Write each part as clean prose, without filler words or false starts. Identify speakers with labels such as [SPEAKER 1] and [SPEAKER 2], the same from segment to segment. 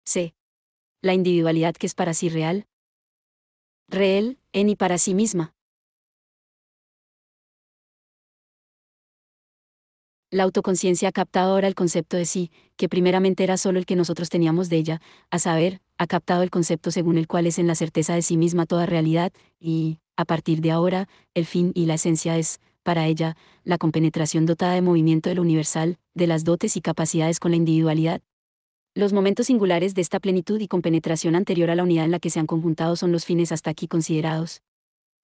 [SPEAKER 1] C. La individualidad que es para sí real, real, en y para sí misma. La autoconciencia ha captado ahora el concepto de sí, que primeramente era solo el que nosotros teníamos de ella, a saber, ha captado el concepto según el cual es en la certeza de sí misma toda realidad, y, a partir de ahora, el fin y la esencia es, para ella, la compenetración dotada de movimiento de lo universal, de las dotes y capacidades con la individualidad. Los momentos singulares de esta plenitud y compenetración anterior a la unidad en la que se han conjuntado son los fines hasta aquí considerados.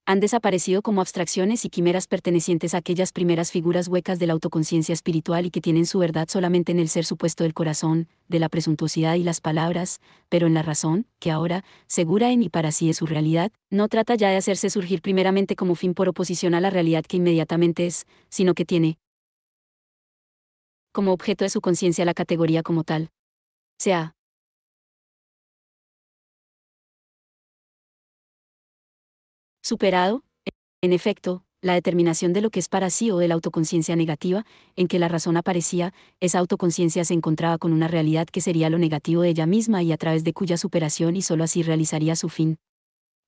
[SPEAKER 1] Han desaparecido como abstracciones y quimeras pertenecientes a aquellas primeras figuras huecas de la autoconciencia espiritual y que tienen su verdad solamente en el ser supuesto del corazón, de la presuntuosidad y las palabras, pero en la razón, que ahora, segura en y para sí de su realidad, no trata ya de hacerse surgir primeramente como fin por oposición a la realidad que inmediatamente es, sino que tiene como objeto de su conciencia la categoría como tal. Se ha superado, en efecto, la determinación de lo que es para sí o de la autoconciencia negativa, en que la razón aparecía, esa autoconciencia se encontraba con una realidad que sería lo negativo de ella misma y a través de cuya superación y sólo así realizaría su fin.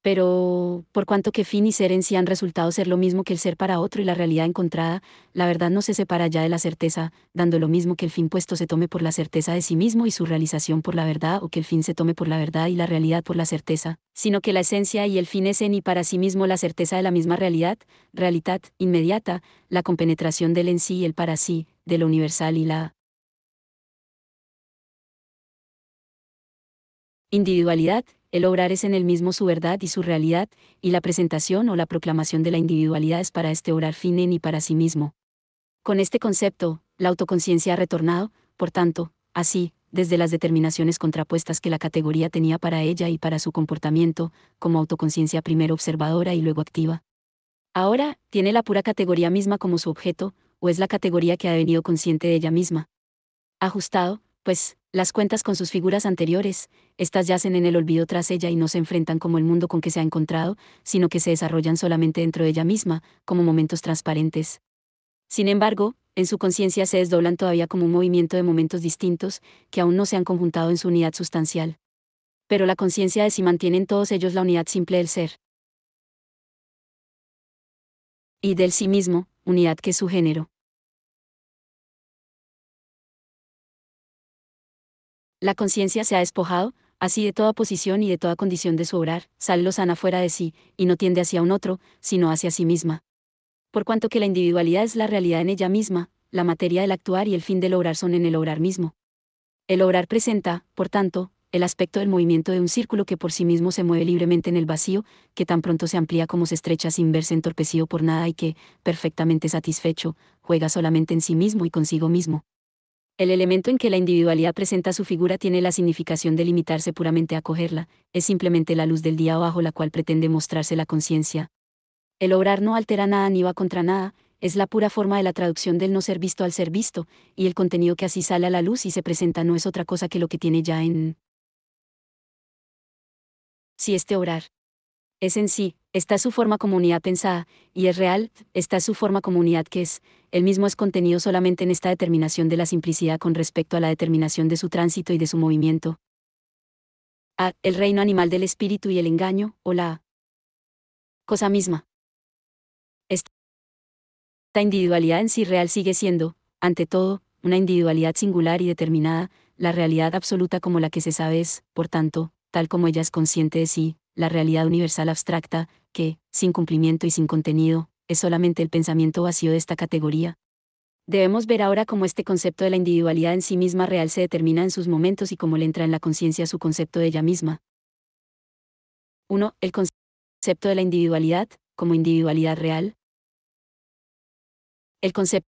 [SPEAKER 1] Pero, por cuanto que fin y ser en sí han resultado ser lo mismo que el ser para otro y la realidad encontrada, la verdad no se separa ya de la certeza, dando lo mismo que el fin puesto se tome por la certeza de sí mismo y su realización por la verdad o que el fin se tome por la verdad y la realidad por la certeza, sino que la esencia y el fin es en y para sí mismo la certeza de la misma realidad, realidad inmediata, la compenetración del en sí y el para sí, de lo universal y la individualidad. El obrar es en el mismo su verdad y su realidad, y la presentación o la proclamación de la individualidad es para este obrar fin en y para sí mismo. Con este concepto, la autoconciencia ha retornado, por tanto, así, desde las determinaciones contrapuestas que la categoría tenía para ella y para su comportamiento, como autoconciencia primero observadora y luego activa. Ahora, tiene la pura categoría misma como su objeto, o es la categoría que ha venido consciente de ella misma. Ajustado, pues, las cuentas con sus figuras anteriores, estas yacen en el olvido tras ella y no se enfrentan como el mundo con que se ha encontrado, sino que se desarrollan solamente dentro de ella misma, como momentos transparentes. Sin embargo, en su conciencia se desdoblan todavía como un movimiento de momentos distintos, que aún no se han conjuntado en su unidad sustancial. Pero la conciencia de sí mantiene en todos ellos la unidad simple del ser. Y del sí mismo, unidad que es su género. La conciencia se ha despojado, así de toda posición y de toda condición de su obrar, sale lozana fuera de sí, y no tiende hacia un otro, sino hacia sí misma. Por cuanto que la individualidad es la realidad en ella misma, la materia del actuar y el fin del obrar son en el obrar mismo. El obrar presenta, por tanto, el aspecto del movimiento de un círculo que por sí mismo se mueve libremente en el vacío, que tan pronto se amplía como se estrecha sin verse entorpecido por nada y que, perfectamente satisfecho, juega solamente en sí mismo y consigo mismo. El elemento en que la individualidad presenta su figura tiene la significación de limitarse puramente a cogerla, es simplemente la luz del día bajo la cual pretende mostrarse la conciencia. El obrar no altera nada ni va contra nada, es la pura forma de la traducción del no ser visto al ser visto, y el contenido que así sale a la luz y se presenta no es otra cosa que lo que tiene ya en sí este obrar. Es en sí, está su forma como unidad pensada, y es real, está su forma como unidad que es, el mismo es contenido solamente en esta determinación de la simplicidad con respecto a la determinación de su tránsito y de su movimiento. A. El reino animal del espíritu y el engaño, o la cosa misma. Esta individualidad en sí real sigue siendo, ante todo, una individualidad singular y determinada, la realidad absoluta como la que se sabe es, por tanto, tal como ella es consciente de sí, la realidad universal abstracta, que, sin cumplimiento y sin contenido, es solamente el pensamiento vacío de esta categoría. Debemos ver ahora cómo este concepto de la individualidad en sí misma real se determina en sus momentos y cómo le entra en la conciencia su concepto de ella misma. 1. El concepto de la individualidad, como individualidad real. El concepto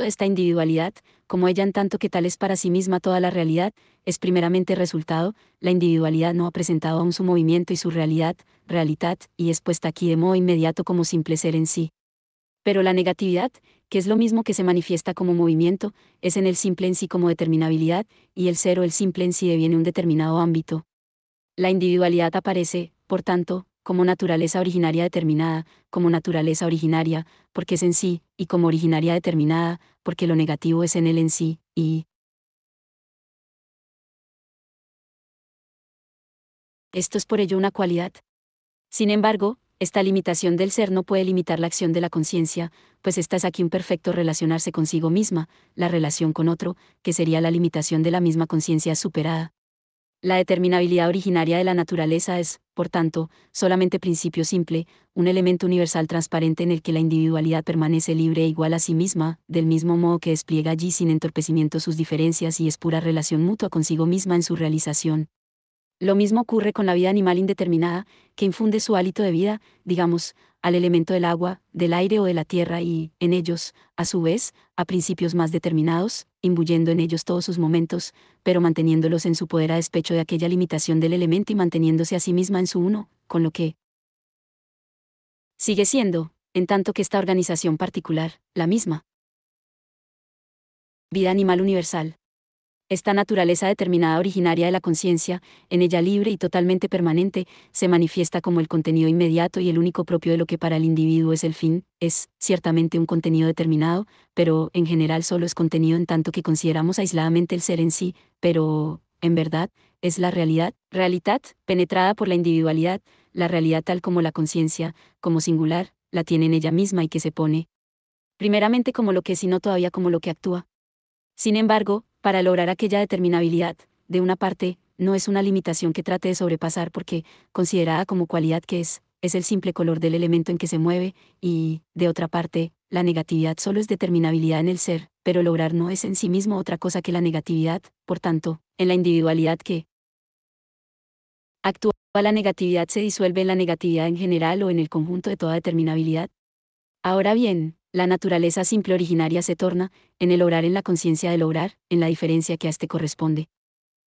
[SPEAKER 1] esta individualidad, como ella en tanto que tal es para sí misma toda la realidad, es primeramente resultado, la individualidad no ha presentado aún su movimiento y su realidad, realidad, y es puesta aquí de modo inmediato como simple ser en sí. Pero la negatividad, que es lo mismo que se manifiesta como movimiento, es en el simple en sí como determinabilidad, y el ser o el simple en sí deviene un determinado ámbito. La individualidad aparece, por tanto, como naturaleza originaria determinada, como naturaleza originaria, porque es en sí, y como originaria determinada, porque lo negativo es en él en sí, y Esto es por ello una cualidad. Sin embargo, esta limitación del ser no puede limitar la acción de la conciencia, pues esta es aquí un perfecto relacionarse consigo misma, la relación con otro, que sería la limitación de la misma conciencia superada. La determinabilidad originaria de la naturaleza es, por tanto, solamente principio simple, un elemento universal transparente en el que la individualidad permanece libre e igual a sí misma, del mismo modo que despliega allí sin entorpecimiento sus diferencias y es pura relación mutua consigo misma en su realización. Lo mismo ocurre con la vida animal indeterminada, que infunde su hálito de vida, digamos, al elemento del agua, del aire o de la tierra y, en ellos, a su vez, a principios más determinados, imbuyendo en ellos todos sus momentos, pero manteniéndolos en su poder a despecho de aquella limitación del elemento y manteniéndose a sí misma en su uno, con lo que sigue siendo, en tanto que esta organización particular, la misma vida animal universal. Esta naturaleza determinada originaria de la conciencia, en ella libre y totalmente permanente, se manifiesta como el contenido inmediato y el único propio de lo que para el individuo es el fin, es, ciertamente, un contenido determinado, pero, en general solo es contenido en tanto que consideramos aisladamente el ser en sí, pero, en verdad, es la realidad, realidad, penetrada por la individualidad, la realidad tal como la conciencia, como singular, la tiene en ella misma y que se pone, primeramente como lo que es y no todavía como lo que actúa. Sin embargo, para lograr aquella determinabilidad, de una parte, no es una limitación que trate de sobrepasar porque, considerada como cualidad que es el simple color del elemento en que se mueve, y, de otra parte, la negatividad solo es determinabilidad en el ser, pero lograr no es en sí mismo otra cosa que la negatividad, por tanto, en la individualidad que actúa, la negatividad se disuelve en la negatividad en general o en el conjunto de toda determinabilidad. Ahora bien, la naturaleza simple originaria se torna, en el obrar en la conciencia del obrar, en la diferencia que a este corresponde.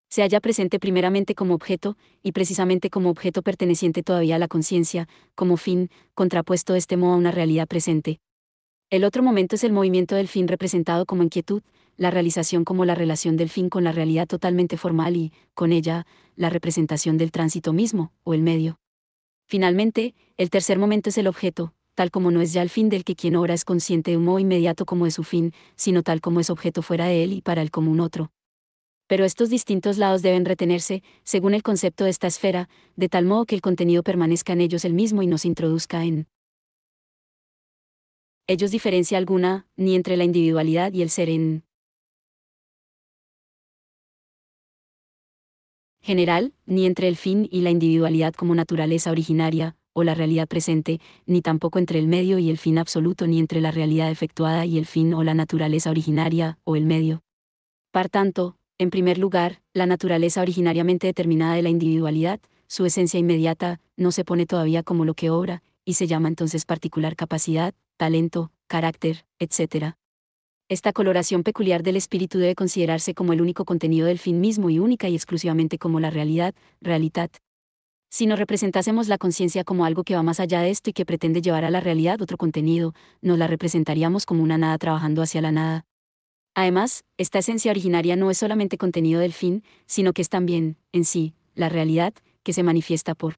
[SPEAKER 1] Se halla presente primeramente como objeto, y precisamente como objeto perteneciente todavía a la conciencia, como fin, contrapuesto de este modo a una realidad presente. El otro momento es el movimiento del fin representado como inquietud, la realización como la relación del fin con la realidad totalmente formal y, con ella, la representación del tránsito mismo, o el medio. Finalmente, el tercer momento es el objeto, tal como no es ya el fin del que quien obra es consciente de un modo inmediato como de su fin, sino tal como es objeto fuera de él y para él como un otro. Pero estos distintos lados deben retenerse, según el concepto de esta esfera, de tal modo que el contenido permanezca en ellos el mismo y no se introduzca en ellos diferencia alguna, ni entre la individualidad y el ser en general, ni entre el fin y la individualidad como naturaleza originaria, o la realidad presente, ni tampoco entre el medio y el fin absoluto, ni entre la realidad efectuada y el fin o la naturaleza originaria, o el medio. Por tanto, en primer lugar, la naturaleza originariamente determinada de la individualidad, su esencia inmediata, no se pone todavía como lo que obra, y se llama entonces particular capacidad, talento, carácter, etc. Esta coloración peculiar del espíritu debe considerarse como el único contenido del fin mismo y única y exclusivamente como la realidad, realidad. Si nos representásemos la conciencia como algo que va más allá de esto y que pretende llevar a la realidad otro contenido, nos la representaríamos como una nada trabajando hacia la nada. Además, esta esencia originaria no es solamente contenido del fin, sino que es también, en sí, la realidad, que se manifiesta por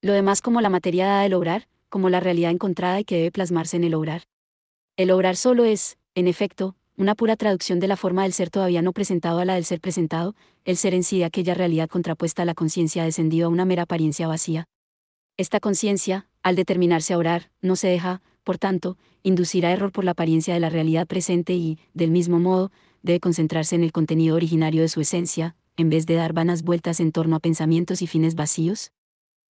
[SPEAKER 1] lo demás como la materia dada del obrar, como la realidad encontrada y que debe plasmarse en el obrar. El obrar solo es, en efecto, una pura traducción de la forma del ser todavía no presentado a la del ser presentado, el ser en sí de aquella realidad contrapuesta a la conciencia ha descendido a una mera apariencia vacía. Esta conciencia, al determinarse a orar, no se deja, por tanto, inducir a error por la apariencia de la realidad presente y, del mismo modo, debe concentrarse en el contenido originario de su esencia, en vez de dar vanas vueltas en torno a pensamientos y fines vacíos.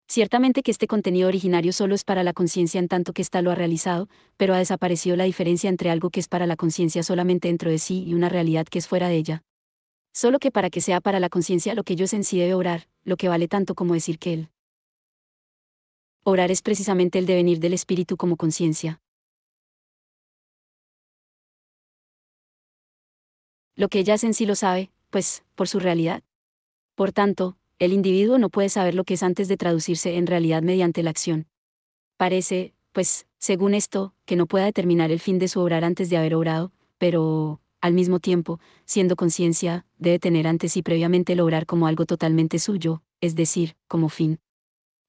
[SPEAKER 1] Ciertamente que este contenido originario solo es para la conciencia en tanto que ésta lo ha realizado, pero ha desaparecido la diferencia entre algo que es para la conciencia solamente dentro de sí y una realidad que es fuera de ella. Solo que para que sea para la conciencia lo que yo es en sí debe orar, lo que vale tanto como decir que él orar es precisamente el devenir del espíritu como conciencia. Lo que ella es en sí lo sabe, pues, por su realidad. Por tanto, el individuo no puede saber lo que es antes de traducirse en realidad mediante la acción. Parece, pues, según esto, que no pueda determinar el fin de su obrar antes de haber obrado, pero, al mismo tiempo, siendo conciencia, debe tener ante sí previamente el obrar como algo totalmente suyo, es decir, como fin.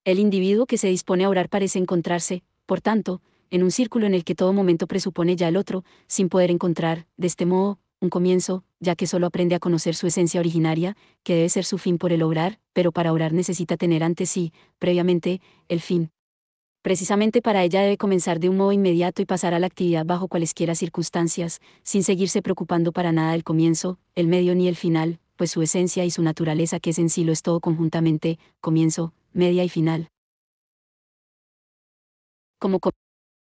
[SPEAKER 1] El individuo que se dispone a orar parece encontrarse, por tanto, en un círculo en el que todo momento presupone ya el otro, sin poder encontrar, de este modo, un comienzo, ya que solo aprende a conocer su esencia originaria, que debe ser su fin por el obrar, pero para obrar necesita tener ante sí, previamente, el fin. Precisamente para ella debe comenzar de un modo inmediato y pasar a la actividad bajo cualesquiera circunstancias, sin seguirse preocupando para nada del comienzo, el medio ni el final, pues su esencia y su naturaleza que es en sí lo es todo conjuntamente, comienzo, media y final. Como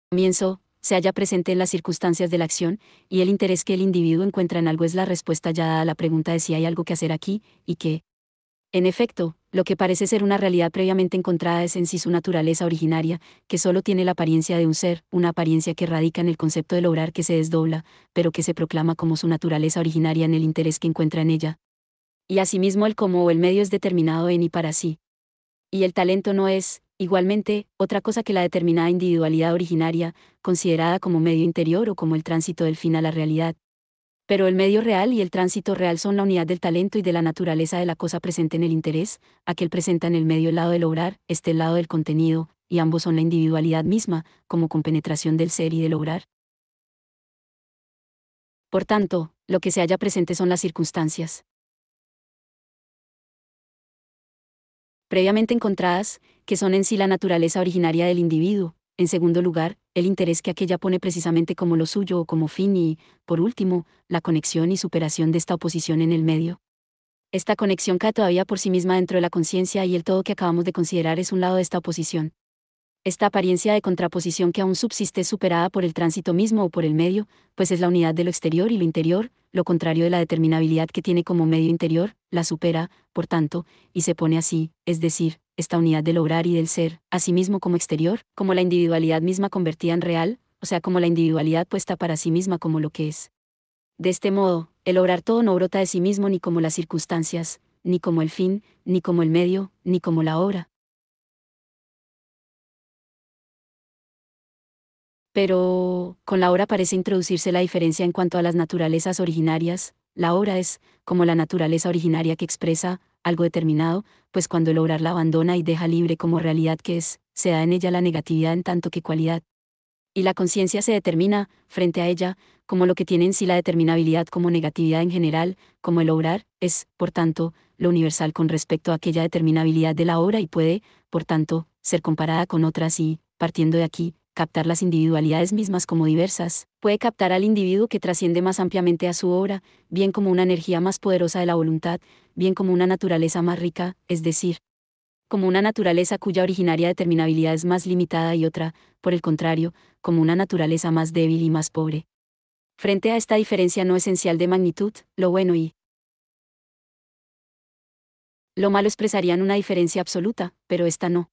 [SPEAKER 1] comienzo, se halla presente en las circunstancias de la acción, y el interés que el individuo encuentra en algo es la respuesta ya dada a la pregunta de si hay algo que hacer aquí, y que, en efecto, lo que parece ser una realidad previamente encontrada es en sí su naturaleza originaria, que solo tiene la apariencia de un ser, una apariencia que radica en el concepto del obrar que se desdobla, pero que se proclama como su naturaleza originaria en el interés que encuentra en ella. Y asimismo el cómo o el medio es determinado en y para sí. Y el talento no es, igualmente, otra cosa que la determinada individualidad originaria, considerada como medio interior o como el tránsito del fin a la realidad. Pero el medio real y el tránsito real son la unidad del talento y de la naturaleza de la cosa presente en el interés, aquel presenta en el medio el lado del obrar, este el lado del contenido, y ambos son la individualidad misma, como compenetración del ser y del obrar. Por tanto, lo que se halla presente son las circunstancias previamente encontradas, que son en sí la naturaleza originaria del individuo, en segundo lugar, el interés que aquella pone precisamente como lo suyo o como fin y, por último, la conexión y superación de esta oposición en el medio. Esta conexión cae todavía por sí misma dentro de la conciencia y el todo que acabamos de considerar es un lado de esta oposición. Esta apariencia de contraposición que aún subsiste es superada por el tránsito mismo o por el medio, pues es la unidad de lo exterior y lo interior, lo contrario de la determinabilidad que tiene como medio interior, la supera, por tanto, y se pone así, es decir, esta unidad del obrar y del ser, asimismo como exterior, como la individualidad misma convertida en real, o sea, como la individualidad puesta para sí misma como lo que es. De este modo, el obrar todo no brota de sí mismo ni como las circunstancias, ni como el fin, ni como el medio, ni como la obra. Pero, con la obra parece introducirse la diferencia en cuanto a las naturalezas originarias, la obra es, como la naturaleza originaria que expresa, algo determinado, pues cuando el obrar la abandona y deja libre como realidad que es, se da en ella la negatividad en tanto que cualidad. Y la conciencia se determina, frente a ella, como lo que tiene en sí la determinabilidad como negatividad en general, como el obrar, es, por tanto, lo universal con respecto a aquella determinabilidad de la obra y puede, por tanto, ser comparada con otras y, partiendo de aquí, captar las individualidades mismas como diversas, puede captar al individuo que trasciende más ampliamente a su obra, bien como una energía más poderosa de la voluntad, bien como una naturaleza más rica, es decir, como una naturaleza cuya originaria determinabilidad es más limitada y otra, por el contrario, como una naturaleza más débil y más pobre. Frente a esta diferencia no esencial de magnitud, lo bueno y lo malo expresarían una diferencia absoluta, pero esta no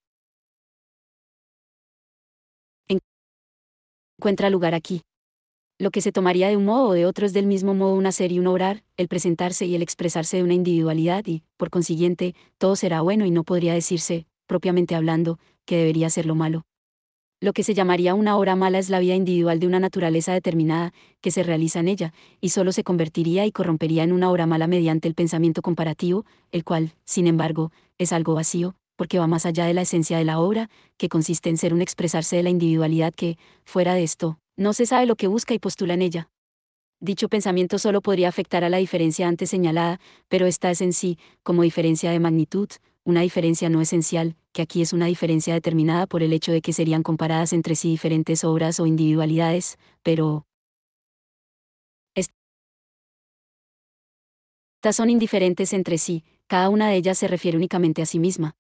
[SPEAKER 1] encuentra lugar aquí. Lo que se tomaría de un modo o de otro es del mismo modo un hacer y un obrar, el presentarse y el expresarse de una individualidad y, por consiguiente, todo será bueno y no podría decirse, propiamente hablando, que debería ser lo malo. Lo que se llamaría una obra mala es la vida individual de una naturaleza determinada, que se realiza en ella, y solo se convertiría y corrompería en una obra mala mediante el pensamiento comparativo, el cual, sin embargo, es algo vacío, porque va más allá de la esencia de la obra, que consiste en ser un expresarse de la individualidad que, fuera de esto, no se sabe lo que busca y postula en ella. Dicho pensamiento solo podría afectar a la diferencia antes señalada, pero esta es en sí, como diferencia de magnitud, una diferencia no esencial, que aquí es una diferencia determinada por el hecho de que serían comparadas entre sí diferentes obras o individualidades, pero estas son indiferentes entre sí, cada una de ellas se refiere únicamente a sí misma.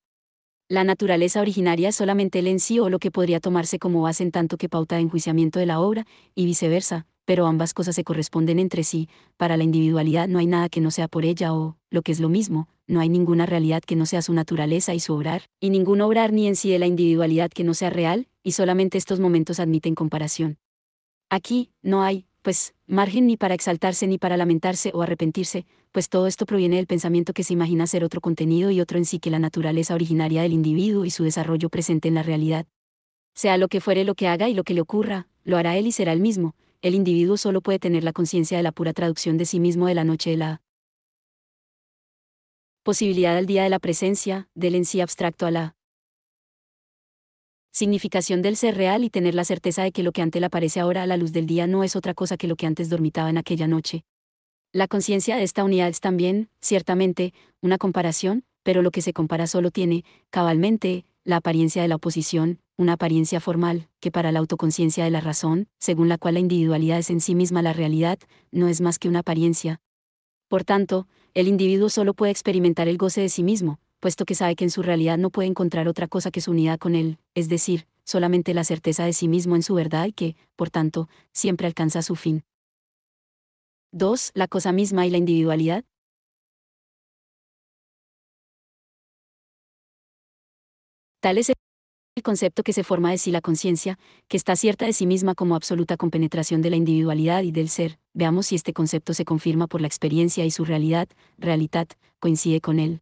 [SPEAKER 1] La naturaleza originaria es solamente el en sí o lo que podría tomarse como base en tanto que pauta de enjuiciamiento de la obra, y viceversa, pero ambas cosas se corresponden entre sí, para la individualidad no hay nada que no sea por ella o, lo que es lo mismo, no hay ninguna realidad que no sea su naturaleza y su obrar, y ningún obrar ni en sí de la individualidad que no sea real, y solamente estos momentos admiten comparación. Aquí, no hay, pues, margen ni para exaltarse ni para lamentarse o arrepentirse, pues todo esto proviene del pensamiento que se imagina ser otro contenido y otro en sí que la naturaleza originaria del individuo y su desarrollo presente en la realidad. Sea lo que fuere lo que haga y lo que le ocurra, lo hará él y será el mismo. El individuo solo puede tener la conciencia de la pura traducción de sí mismo de la noche de la posibilidad al día de la presencia, del en sí abstracto a la significación del ser real y tener la certeza de que lo que ante él aparece ahora a la luz del día no es otra cosa que lo que antes dormitaba en aquella noche. La conciencia de esta unidad es también, ciertamente, una comparación, pero lo que se compara solo tiene, cabalmente, la apariencia de la oposición, una apariencia formal, que para la autoconciencia de la razón, según la cual la individualidad es en sí misma la realidad, no es más que una apariencia. Por tanto, el individuo solo puede experimentar el goce de sí mismo, puesto que sabe que en su realidad no puede encontrar otra cosa que su unidad con él, es decir, solamente la certeza de sí mismo en su verdad y que, por tanto, siempre alcanza su fin. 2. La cosa misma y la individualidad. Tal es el concepto que se forma de sí la conciencia, que está cierta de sí misma como absoluta compenetración de la individualidad y del ser. Veamos si este concepto se confirma por la experiencia y su realidad, realitat, coincide con él.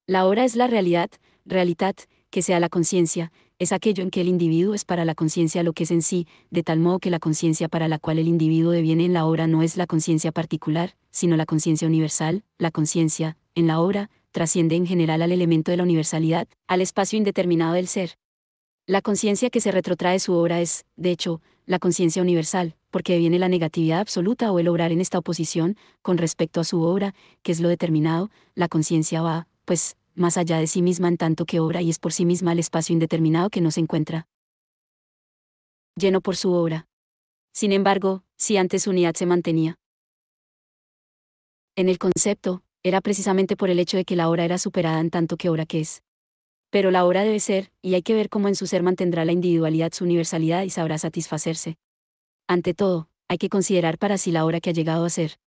[SPEAKER 1] La hora es la realidad, realitat, que sea la conciencia, es aquello en que el individuo es para la conciencia lo que es en sí, de tal modo que la conciencia para la cual el individuo deviene en la hora no es la conciencia particular, sino la conciencia universal. La conciencia, en la hora, trasciende en general al elemento de la universalidad, al espacio indeterminado del ser. La conciencia que se retrotrae su obra es, de hecho, la conciencia universal, porque deviene la negatividad absoluta o el obrar en esta oposición, con respecto a su obra, que es lo determinado. La conciencia va, pues, más allá de sí misma en tanto que obra y es por sí misma el espacio indeterminado que no se encuentra lleno por su obra. Sin embargo, si antes su unidad se mantenía en el concepto, era precisamente por el hecho de que la obra era superada en tanto que obra que es. Pero la obra debe ser, y hay que ver cómo en su ser mantendrá la individualidad su universalidad y sabrá satisfacerse. Ante todo, hay que considerar para sí la obra que ha llegado a ser.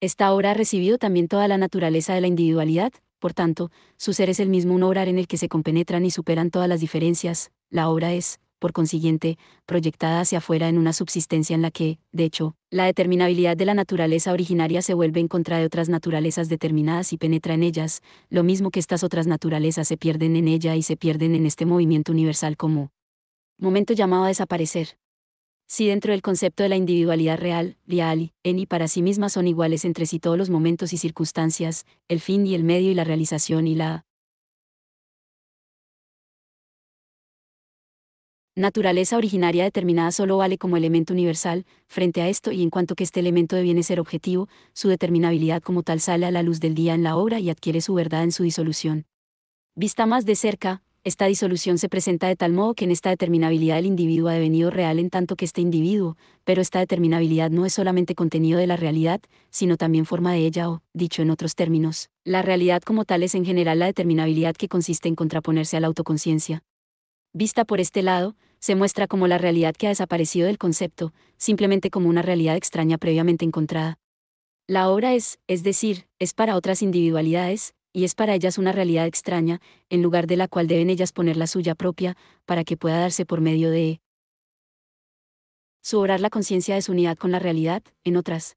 [SPEAKER 1] Esta obra ha recibido también toda la naturaleza de la individualidad, por tanto, su ser es el mismo un obrar en el que se compenetran y superan todas las diferencias. La obra es, por consiguiente, proyectada hacia afuera en una subsistencia en la que, de hecho, la determinabilidad de la naturaleza originaria se vuelve en contra de otras naturalezas determinadas y penetra en ellas, lo mismo que estas otras naturalezas se pierden en ella y se pierden en este movimiento universal como momento llamado a desaparecer. Si dentro del concepto de la individualidad real, real, en y para sí misma son iguales entre sí todos los momentos y circunstancias, el fin y el medio y la realización y la naturaleza originaria determinada solo vale como elemento universal, frente a esto y en cuanto que este elemento deviene ser objetivo, su determinabilidad como tal sale a la luz del día en la obra y adquiere su verdad en su disolución. Vista más de cerca, esta disolución se presenta de tal modo que en esta determinabilidad el individuo ha devenido real en tanto que este individuo, pero esta determinabilidad no es solamente contenido de la realidad, sino también forma de ella o, dicho en otros términos, la realidad como tal es en general la determinabilidad que consiste en contraponerse a la autoconciencia. Vista por este lado, se muestra como la realidad que ha desaparecido del concepto, simplemente como una realidad extraña previamente encontrada. La obra es decir, es para otras individualidades, y es para ellas una realidad extraña, en lugar de la cual deben ellas poner la suya propia, para que pueda darse por medio de su obrar la conciencia de su unidad con la realidad, en otras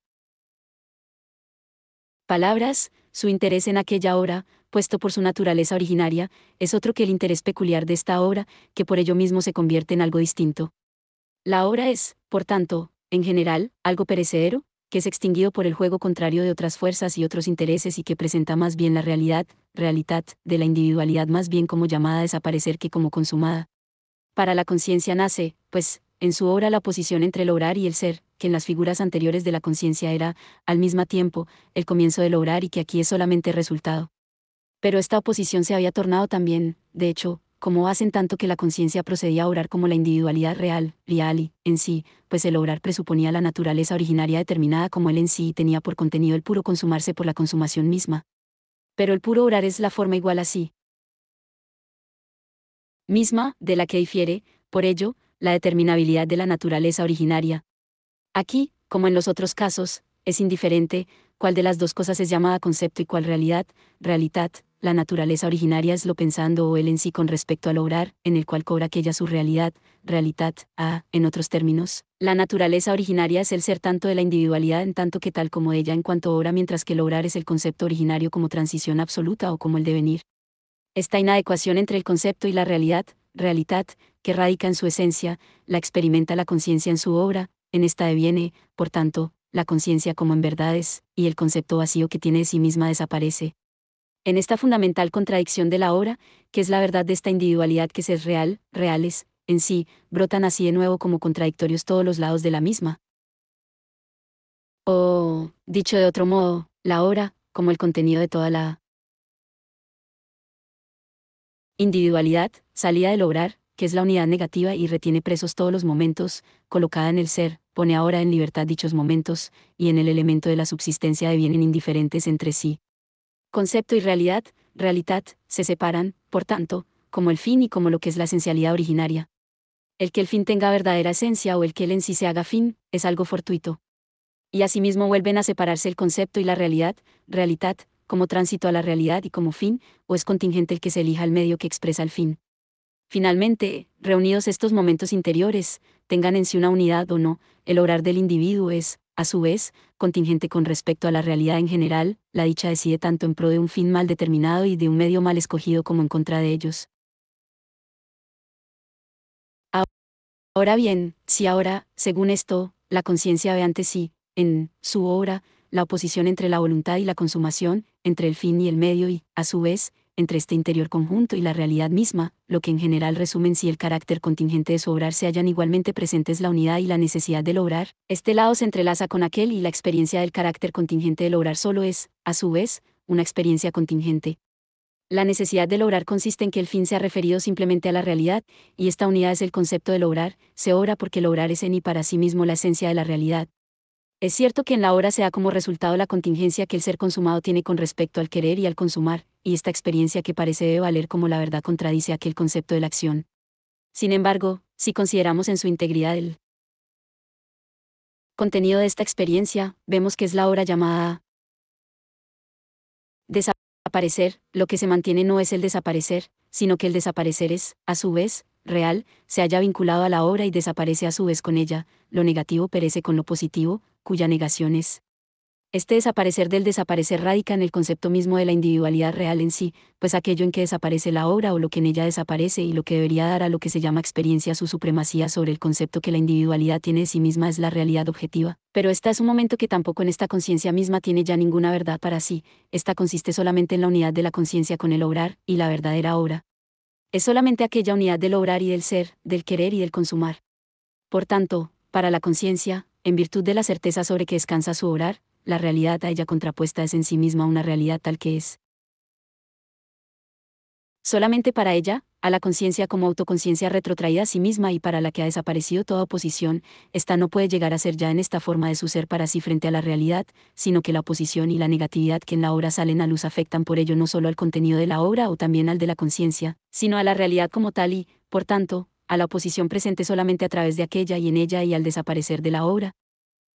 [SPEAKER 1] palabras, su interés en aquella obra, puesto por su naturaleza originaria, es otro que el interés peculiar de esta obra, que por ello mismo se convierte en algo distinto. La obra es, por tanto, en general, algo perecedero, que es extinguido por el juego contrario de otras fuerzas y otros intereses y que presenta más bien la realidad, realitat, de la individualidad más bien como llamada a desaparecer que como consumada. Para la conciencia nace, pues, en su obra la oposición entre el obrar y el ser, que en las figuras anteriores de la conciencia era, al mismo tiempo, el comienzo del obrar y que aquí es solamente resultado. Pero esta oposición se había tornado también, de hecho, como hacen tanto que la conciencia procedía a obrar como la individualidad real, reali, en sí, pues el obrar presuponía la naturaleza originaria determinada como él en sí y tenía por contenido el puro consumarse por la consumación misma. Pero el puro obrar es la forma igual a sí misma, de la que difiere, por ello, la determinabilidad de la naturaleza originaria. Aquí, como en los otros casos, es indiferente cuál de las dos cosas es llamada concepto y cuál realidad, realitat. La naturaleza originaria es lo pensando o él en sí con respecto al obrar, en el cual cobra aquella su realidad, realitat. En otros términos, la naturaleza originaria es el ser tanto de la individualidad en tanto que tal como ella en cuanto obra, mientras que el obrar es el concepto originario como transición absoluta o como el devenir. Esta inadecuación entre el concepto y la realidad, realitat, que radica en su esencia, la experimenta la conciencia en su obra, en esta deviene, por tanto, la conciencia como en verdad es, y el concepto vacío que tiene de sí misma desaparece. En esta fundamental contradicción de la obra, que es la verdad de esta individualidad que se es real, reales, en sí, brotan así de nuevo como contradictorios todos los lados de la misma. O, dicho de otro modo, la obra, como el contenido de toda la individualidad, salida del obrar, que es la unidad negativa y retiene presos todos los momentos, colocada en el ser, pone ahora en libertad dichos momentos, y en el elemento de la subsistencia devienen indiferentes entre sí. Concepto y realidad, realitat, se separan, por tanto, como el fin y como lo que es la esencialidad originaria. El que el fin tenga verdadera esencia o el que él en sí se haga fin, es algo fortuito. Y asimismo vuelven a separarse el concepto y la realidad, realitat, como tránsito a la realidad y como fin, o es contingente el que se elija el medio que expresa el fin. Finalmente, reunidos estos momentos interiores, tengan en sí una unidad o no, el obrar del individuo es, a su vez, contingente con respecto a la realidad en general, la dicha decide tanto en pro de un fin mal determinado y de un medio mal escogido como en contra de ellos. Ahora bien, si ahora, según esto, la conciencia ve ante sí, en su obra, la oposición entre la voluntad y la consumación, entre el fin y el medio y, a su vez, entre este interior conjunto y la realidad misma, lo que en general resume en sí el carácter contingente de su obrar se hallan igualmente presentes la unidad y la necesidad del obrar, este lado se entrelaza con aquel y la experiencia del carácter contingente del obrar solo es, a su vez, una experiencia contingente. La necesidad de lograr consiste en que el fin se ha referido simplemente a la realidad, y esta unidad es el concepto de lograr, se obra porque lograr es en y para sí mismo la esencia de la realidad. Es cierto que en la obra se da como resultado la contingencia que el ser consumado tiene con respecto al querer y al consumar, y esta experiencia que parece debe valer como la verdad contradice aquel concepto de la acción. Sin embargo, si consideramos en su integridad el contenido de esta experiencia, vemos que es la obra llamada desaparecer, lo que se mantiene no es el desaparecer, sino que el desaparecer es, a su vez, real, se halla vinculado a la obra y desaparece a su vez con ella, lo negativo perece con lo positivo, cuya negación es. Este desaparecer del desaparecer radica en el concepto mismo de la individualidad real en sí, pues aquello en que desaparece la obra o lo que en ella desaparece y lo que debería dar a lo que se llama experiencia su supremacía sobre el concepto que la individualidad tiene de sí misma es la realidad objetiva. Pero esta es un momento que tampoco en esta conciencia misma tiene ya ninguna verdad para sí, esta consiste solamente en la unidad de la conciencia con el obrar y la verdadera obra. Es solamente aquella unidad del obrar y del ser, del querer y del consumar. Por tanto, para la conciencia, en virtud de la certeza sobre que descansa su obrar, la realidad a ella contrapuesta es en sí misma una realidad tal que es. Solamente para ella, a la conciencia como autoconciencia retrotraída a sí misma y para la que ha desaparecido toda oposición, ésta no puede llegar a ser ya en esta forma de su ser para sí frente a la realidad, sino que la oposición y la negatividad que en la obra salen a luz afectan por ello no solo al contenido de la obra o también al de la conciencia, sino a la realidad como tal y, por tanto, a la oposición presente solamente a través de aquella y en ella y al desaparecer de la obra.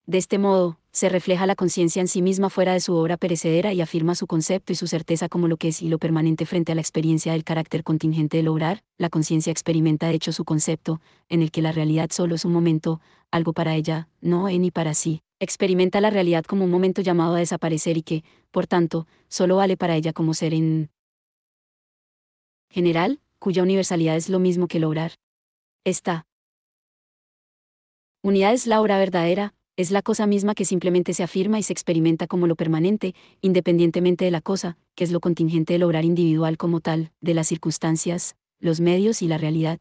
[SPEAKER 1] De este modo, se refleja la conciencia en sí misma fuera de su obra perecedera y afirma su concepto y su certeza como lo que es y lo permanente frente a la experiencia del carácter contingente del obrar, la conciencia experimenta de hecho su concepto, en el que la realidad solo es un momento, algo para ella, no en y para sí, experimenta la realidad como un momento llamado a desaparecer y que, por tanto, solo vale para ella como ser en general, cuya universalidad es lo mismo que el obrar. Esta unidad es la obra verdadera, es la cosa misma que simplemente se afirma y se experimenta como lo permanente, independientemente de la cosa, que es lo contingente del obrar individual como tal, de las circunstancias, los medios y la realidad.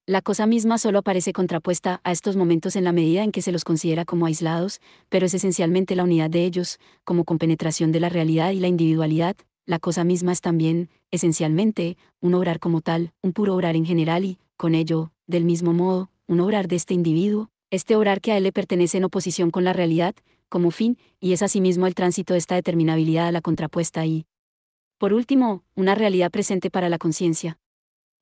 [SPEAKER 1] La cosa misma solo aparece contrapuesta a estos momentos en la medida en que se los considera como aislados, pero es esencialmente la unidad de ellos, como compenetración de la realidad y la individualidad. La cosa misma es también, esencialmente, un obrar como tal, un puro obrar en general y, con ello, del mismo modo, un obrar de este individuo, este obrar que a él le pertenece en oposición con la realidad, como fin, y es asimismo el tránsito de esta determinabilidad a la contrapuesta y, por último, una realidad presente para la conciencia.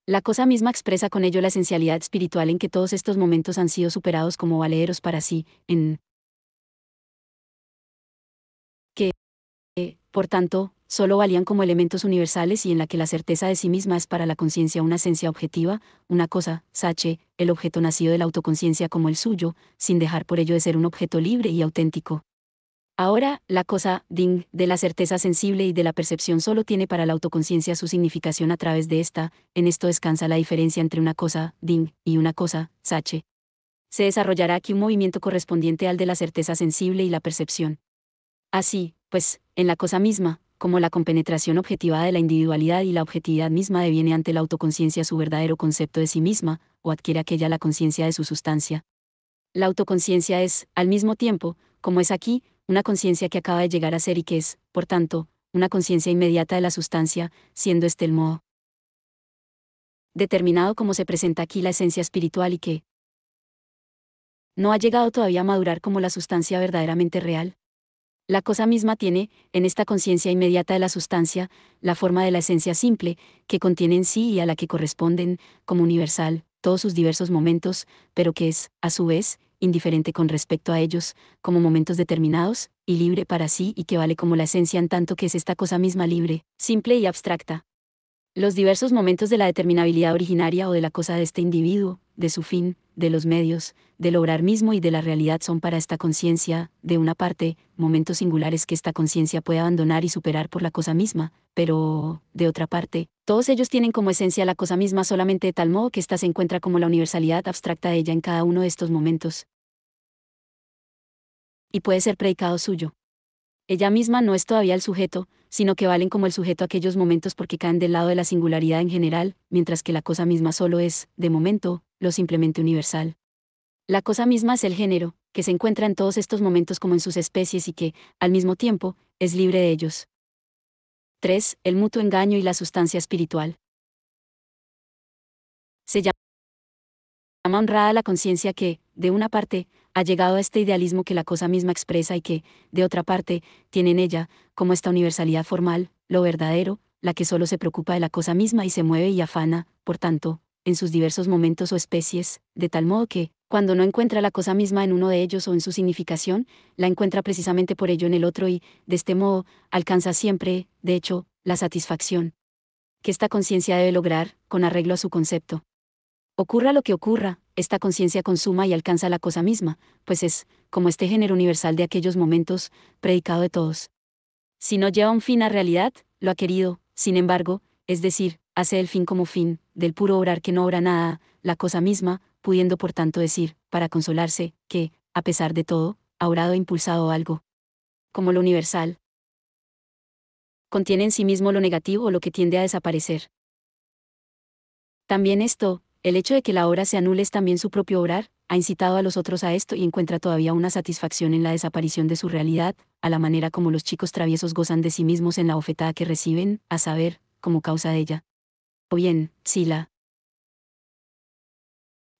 [SPEAKER 1] La cosa misma expresa con ello la esencialidad espiritual en que todos estos momentos han sido superados como valederos para sí, en que, por tanto, solo valían como elementos universales y en la que la certeza de sí misma es para la conciencia una esencia objetiva, una cosa, sache, el objeto nacido de la autoconciencia como el suyo, sin dejar por ello de ser un objeto libre y auténtico. Ahora, la cosa, ding, de la certeza sensible y de la percepción solo tiene para la autoconciencia su significación a través de esta, en esto descansa la diferencia entre una cosa, ding, y una cosa, sache. Se desarrollará aquí un movimiento correspondiente al de la certeza sensible y la percepción. Así, pues, en la cosa misma, como la compenetración objetiva de la individualidad y la objetividad misma deviene ante la autoconciencia su verdadero concepto de sí misma, o adquiere aquella la conciencia de su sustancia. La autoconciencia es, al mismo tiempo, como es aquí, una conciencia que acaba de llegar a ser y que es, por tanto, una conciencia inmediata de la sustancia, siendo este el modo determinado como se presenta aquí la esencia espiritual y que no ha llegado todavía a madurar como la sustancia verdaderamente real. La cosa misma tiene, en esta conciencia inmediata de la sustancia, la forma de la esencia simple, que contiene en sí y a la que corresponden, como universal, todos sus diversos momentos, pero que es, a su vez, indiferente con respecto a ellos, como momentos determinados, y libre para sí y que vale como la esencia en tanto que es esta cosa misma libre, simple y abstracta. Los diversos momentos de la determinabilidad originaria o de la cosa de este individuo, de su fin, de los medios, del obrar mismo y de la realidad son para esta conciencia, de una parte, momentos singulares que esta conciencia puede abandonar y superar por la cosa misma, pero, de otra parte, todos ellos tienen como esencia la cosa misma solamente de tal modo que ésta se encuentra como la universalidad abstracta de ella en cada uno de estos momentos. Y puede ser predicado suyo. Ella misma no es todavía el sujeto, sino que valen como el sujeto aquellos momentos porque caen del lado de la singularidad en general, mientras que la cosa misma solo es, de momento, lo simplemente universal. La cosa misma es el género, que se encuentra en todos estos momentos como en sus especies y que, al mismo tiempo, es libre de ellos. 3. El mutuo engaño y la sustancia espiritual. Se llama honrada la conciencia que, de una parte, ha llegado a este idealismo que la cosa misma expresa y que, de otra parte, tiene en ella, como esta universalidad formal, lo verdadero, la que solo se preocupa de la cosa misma y se mueve y afana, por tanto, en sus diversos momentos o especies, de tal modo que, cuando no encuentra la cosa misma en uno de ellos o en su significación, la encuentra precisamente por ello en el otro y, de este modo, alcanza siempre, de hecho, la satisfacción que esta conciencia debe lograr, con arreglo a su concepto. Ocurra lo que ocurra, esta conciencia consuma y alcanza la cosa misma, pues es, como este género universal de aquellos momentos, predicado de todos. Si no lleva un fin a realidad, lo ha querido, sin embargo, es decir, hace el fin como fin, del puro obrar que no obra nada, la cosa misma, pudiendo por tanto decir, para consolarse, que, a pesar de todo, ha obrado e impulsado algo. Como lo universal contiene en sí mismo lo negativo o lo que tiende a desaparecer. También esto, el hecho de que la obra se anule es también su propio obrar, ha incitado a los otros a esto y encuentra todavía una satisfacción en la desaparición de su realidad, a la manera como los chicos traviesos gozan de sí mismos en la bofetada que reciben, a saber, como causa de ella. O bien, si la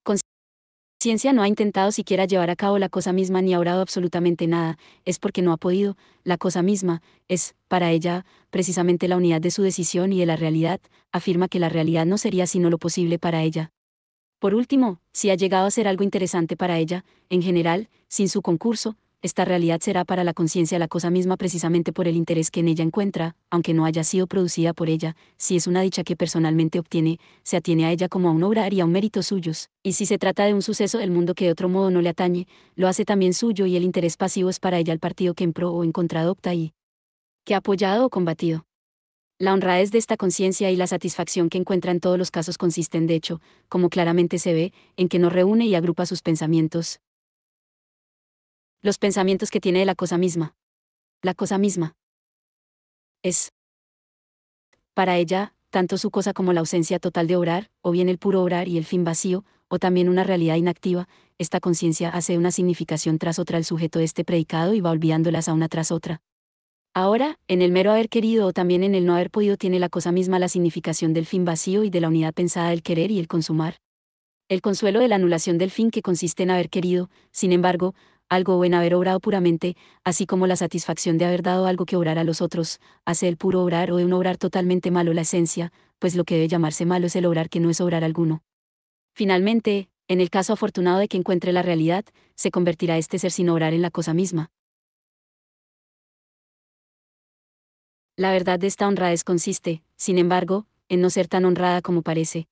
[SPEAKER 1] conciencia no ha intentado siquiera llevar a cabo la cosa misma ni ha obrado absolutamente nada, es porque no ha podido, la cosa misma, es, para ella, precisamente la unidad de su decisión y de la realidad, afirma que la realidad no sería sino lo posible para ella. Por último, si ha llegado a ser algo interesante para ella, en general, sin su concurso, esta realidad será para la conciencia la cosa misma precisamente por el interés que en ella encuentra, aunque no haya sido producida por ella, si es una dicha que personalmente obtiene, se atiene a ella como a un obrar y a un mérito suyos, y si se trata de un suceso del mundo que de otro modo no le atañe, lo hace también suyo y el interés pasivo es para ella el partido que en pro o en contra adopta y que ha apoyado o combatido. La honradez de esta conciencia y la satisfacción que encuentra en todos los casos consisten de hecho, como claramente se ve, en que no reúne y agrupa sus pensamientos. Los pensamientos que tiene de la cosa misma. La cosa misma es, para ella, tanto su cosa como la ausencia total de obrar, o bien el puro obrar y el fin vacío, o también una realidad inactiva. Esta conciencia hace una significación tras otra al sujeto de este predicado y va olvidándolas a una tras otra. Ahora, en el mero haber querido o también en el no haber podido tiene la cosa misma la significación del fin vacío y de la unidad pensada del querer y el consumar. El consuelo de la anulación del fin que consiste en haber querido, sin embargo, algo o en haber obrado puramente, así como la satisfacción de haber dado algo que obrar a los otros, hace el puro obrar o de un obrar totalmente malo la esencia, pues lo que debe llamarse malo es el obrar que no es obrar alguno. Finalmente, en el caso afortunado de que encuentre la realidad, se convertirá este ser sin obrar en la cosa misma. La verdad de esta honradez consiste, sin embargo, en no ser tan honrada como parece.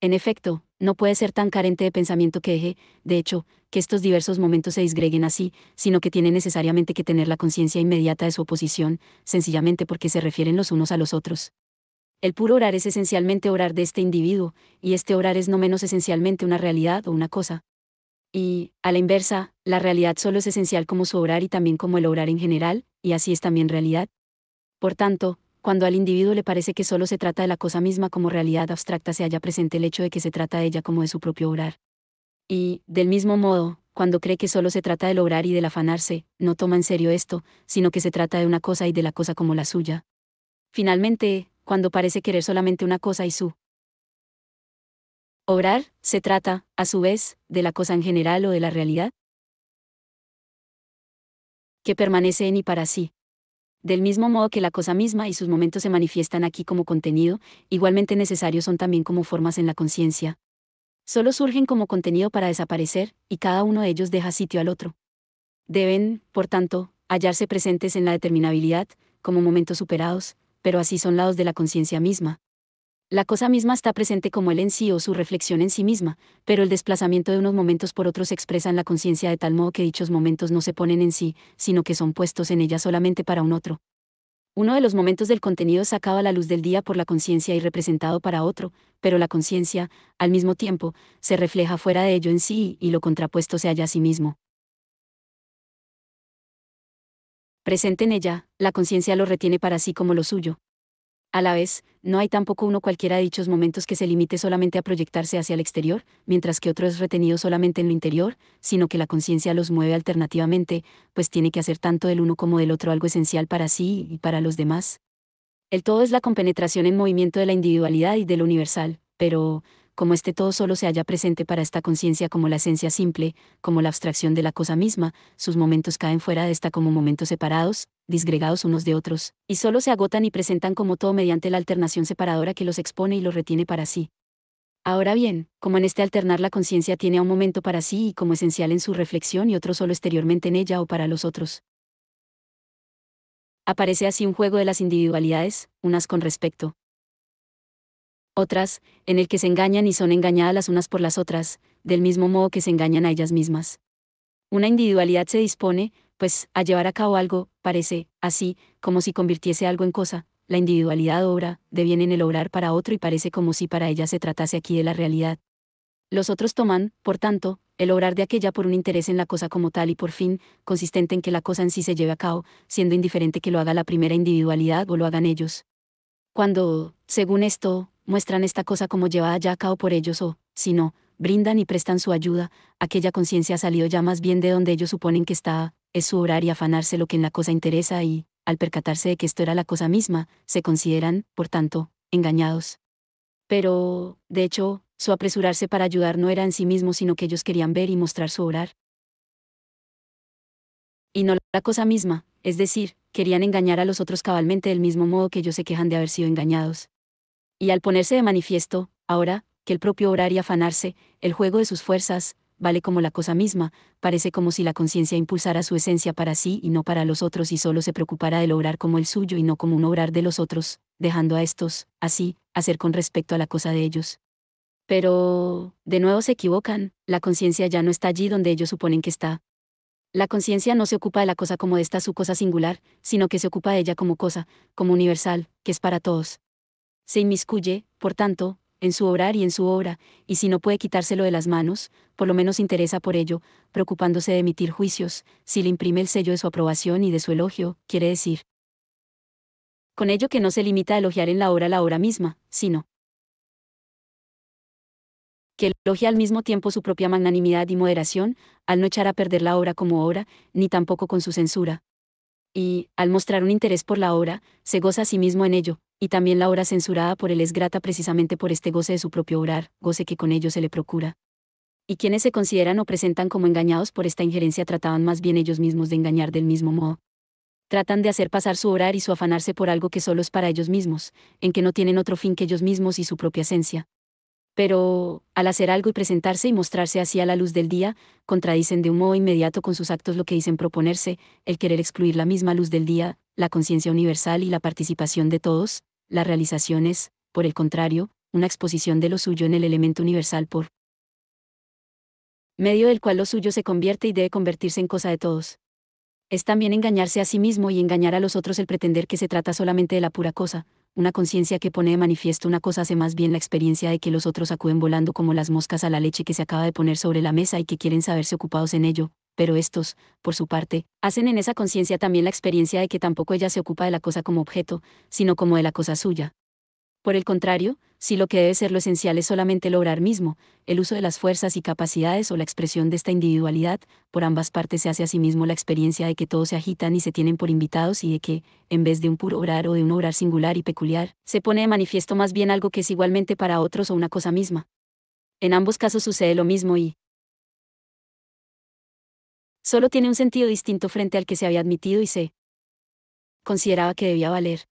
[SPEAKER 1] En efecto, no puede ser tan carente de pensamiento que deje, de hecho, que estos diversos momentos se disgreguen así, sino que tiene necesariamente que tener la conciencia inmediata de su oposición, sencillamente porque se refieren los unos a los otros. El puro orar es esencialmente orar de este individuo, y este orar es no menos esencialmente una realidad o una cosa. Y, a la inversa, la realidad solo es esencial como su orar y también como el orar en general, y así es también realidad. Por tanto, cuando al individuo le parece que solo se trata de la cosa misma como realidad abstracta se halla presente el hecho de que se trata de ella como de su propio obrar. Y, del mismo modo, cuando cree que solo se trata de lograr y del afanarse, no toma en serio esto, sino que se trata de una cosa y de la cosa como la suya. Finalmente, cuando parece querer solamente una cosa y su obrar, se trata, a su vez, de la cosa en general o de la realidad, que permanece en y para sí. Del mismo modo que la cosa misma y sus momentos se manifiestan aquí como contenido, igualmente necesarios son también como formas en la conciencia. Solo surgen como contenido para desaparecer, y cada uno de ellos deja sitio al otro. Deben, por tanto, hallarse presentes en la determinabilidad, como momentos superados, pero así son lados de la conciencia misma. La cosa misma está presente como él en sí o su reflexión en sí misma, pero el desplazamiento de unos momentos por otros se expresa en la conciencia de tal modo que dichos momentos no se ponen en sí, sino que son puestos en ella solamente para un otro. Uno de los momentos del contenido es sacado a la luz del día por la conciencia y representado para otro, pero la conciencia, al mismo tiempo, se refleja fuera de ello en sí y lo contrapuesto se halla a sí mismo. Presente en ella, la conciencia lo retiene para sí como lo suyo. A la vez, no hay tampoco uno cualquiera de dichos momentos que se limite solamente a proyectarse hacia el exterior, mientras que otro es retenido solamente en lo interior, sino que la conciencia los mueve alternativamente, pues tiene que hacer tanto del uno como del otro algo esencial para sí y para los demás. El todo es la compenetración en movimiento de la individualidad y de lo universal, pero, como este todo solo se halla presente para esta conciencia como la esencia simple, como la abstracción de la cosa misma, sus momentos caen fuera de esta como momentos separados, disgregados unos de otros, y solo se agotan y presentan como todo mediante la alternación separadora que los expone y los retiene para sí. Ahora bien, como en este alternar la conciencia tiene a un momento para sí y como esencial en su reflexión y otro solo exteriormente en ella o para los otros, aparece así un juego de las individualidades, unas con respecto otras, en el que se engañan y son engañadas las unas por las otras, del mismo modo que se engañan a ellas mismas. Una individualidad se dispone, pues, a llevar a cabo algo, parece, así, como si convirtiese algo en cosa. La individualidad obra, deviene en el obrar para otro y parece como si para ella se tratase aquí de la realidad. Los otros toman, por tanto, el obrar de aquella por un interés en la cosa como tal y por fin, consistente en que la cosa en sí se lleve a cabo, siendo indiferente que lo haga la primera individualidad o lo hagan ellos. Cuando, según esto, muestran esta cosa como llevada ya a cabo por ellos o, si no, brindan y prestan su ayuda, aquella conciencia ha salido ya más bien de donde ellos suponen que está, es su obrar y afanarse lo que en la cosa interesa y, al percatarse de que esto era la cosa misma, se consideran, por tanto, engañados. Pero, de hecho, su apresurarse para ayudar no era en sí mismo sino que ellos querían ver y mostrar su obrar. Y no la cosa misma, es decir, querían engañar a los otros cabalmente del mismo modo que ellos se quejan de haber sido engañados. Y al ponerse de manifiesto, ahora, que el propio obrar y afanarse, el juego de sus fuerzas, vale como la cosa misma, parece como si la conciencia impulsara su esencia para sí y no para los otros y solo se preocupara del obrar como el suyo y no como un obrar de los otros, dejando a estos, así, hacer con respecto a la cosa de ellos. Pero, de nuevo se equivocan, la conciencia ya no está allí donde ellos suponen que está. La conciencia no se ocupa de la cosa como de esta su cosa singular, sino que se ocupa de ella como cosa, como universal, que es para todos. Se inmiscuye, por tanto, en su obrar y en su obra, y si no puede quitárselo de las manos, por lo menos interesa por ello, preocupándose de emitir juicios, si le imprime el sello de su aprobación y de su elogio, quiere decir. Con ello que no se limita a elogiar en la obra misma, sino que elogia al mismo tiempo su propia magnanimidad y moderación, al no echar a perder la obra como obra, ni tampoco con su censura. Y, al mostrar un interés por la obra, se goza a sí mismo en ello, y también la obra censurada por él es grata precisamente por este goce de su propio obrar, goce que con ello se le procura. Y quienes se consideran o presentan como engañados por esta injerencia trataban más bien ellos mismos de engañar del mismo modo. Tratan de hacer pasar su obrar y su afanarse por algo que solo es para ellos mismos, en que no tienen otro fin que ellos mismos y su propia esencia. Pero, al hacer algo y presentarse y mostrarse así a la luz del día, contradicen de un modo inmediato con sus actos lo que dicen proponerse, el querer excluir la misma luz del día, la conciencia universal y la participación de todos. La realización es, por el contrario, una exposición de lo suyo en el elemento universal por medio del cual lo suyo se convierte y debe convertirse en cosa de todos. Es también engañarse a sí mismo y engañar a los otros el pretender que se trata solamente de la pura cosa. Una conciencia que pone de manifiesto una cosa hace más bien la experiencia de que los otros acuden volando como las moscas a la leche que se acaba de poner sobre la mesa y que quieren saberse ocupados en ello, pero estos, por su parte, hacen en esa conciencia también la experiencia de que tampoco ella se ocupa de la cosa como objeto, sino como de la cosa suya. Por el contrario, si lo que debe ser lo esencial es solamente el obrar mismo, el uso de las fuerzas y capacidades o la expresión de esta individualidad, por ambas partes se hace a sí mismo la experiencia de que todos se agitan y se tienen por invitados y de que, en vez de un puro obrar o de un obrar singular y peculiar, se pone de manifiesto más bien algo que es igualmente para otros o una cosa misma. En ambos casos sucede lo mismo y solo tiene un sentido distinto frente al que se había admitido y se consideraba que debía valer.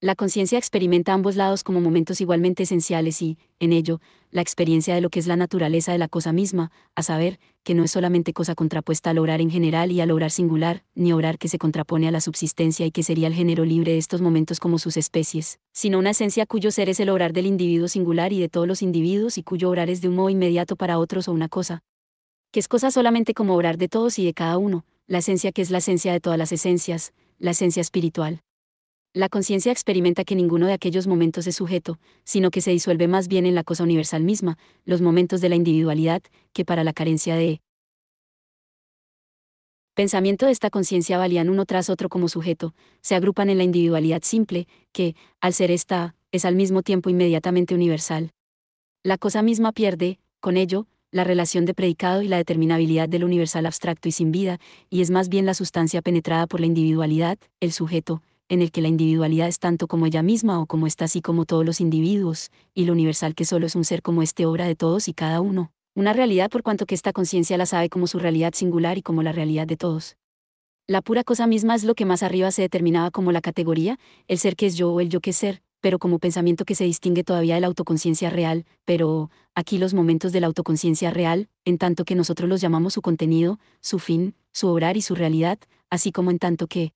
[SPEAKER 1] La conciencia experimenta ambos lados como momentos igualmente esenciales y, en ello, la experiencia de lo que es la naturaleza de la cosa misma, a saber, que no es solamente cosa contrapuesta al obrar en general y al obrar singular, ni obrar que se contrapone a la subsistencia y que sería el género libre de estos momentos como sus especies, sino una esencia cuyo ser es el obrar del individuo singular y de todos los individuos y cuyo obrar es de un modo inmediato para otros o una cosa, que es cosa solamente como obrar de todos y de cada uno, la esencia que es la esencia de todas las esencias, la esencia espiritual. La conciencia experimenta que ninguno de aquellos momentos es sujeto, sino que se disuelve más bien en la cosa universal misma, los momentos de la individualidad, que para la carencia de pensamiento de esta conciencia valían uno tras otro como sujeto, se agrupan en la individualidad simple, que, al ser esta, es al mismo tiempo inmediatamente universal. La cosa misma pierde, con ello, la relación de predicado y la determinabilidad del universal abstracto y sin vida, y es más bien la sustancia penetrada por la individualidad, el sujeto, en el que la individualidad es tanto como ella misma o como está así como todos los individuos, y lo universal que solo es un ser como este obra de todos y cada uno, una realidad por cuanto que esta conciencia la sabe como su realidad singular y como la realidad de todos. La pura cosa misma es lo que más arriba se determinaba como la categoría, el ser que es yo o el yo que es ser, pero como pensamiento que se distingue todavía de la autoconciencia real, pero, aquí los momentos de la autoconciencia real, en tanto que nosotros los llamamos su contenido, su fin, su obrar y su realidad, así como en tanto que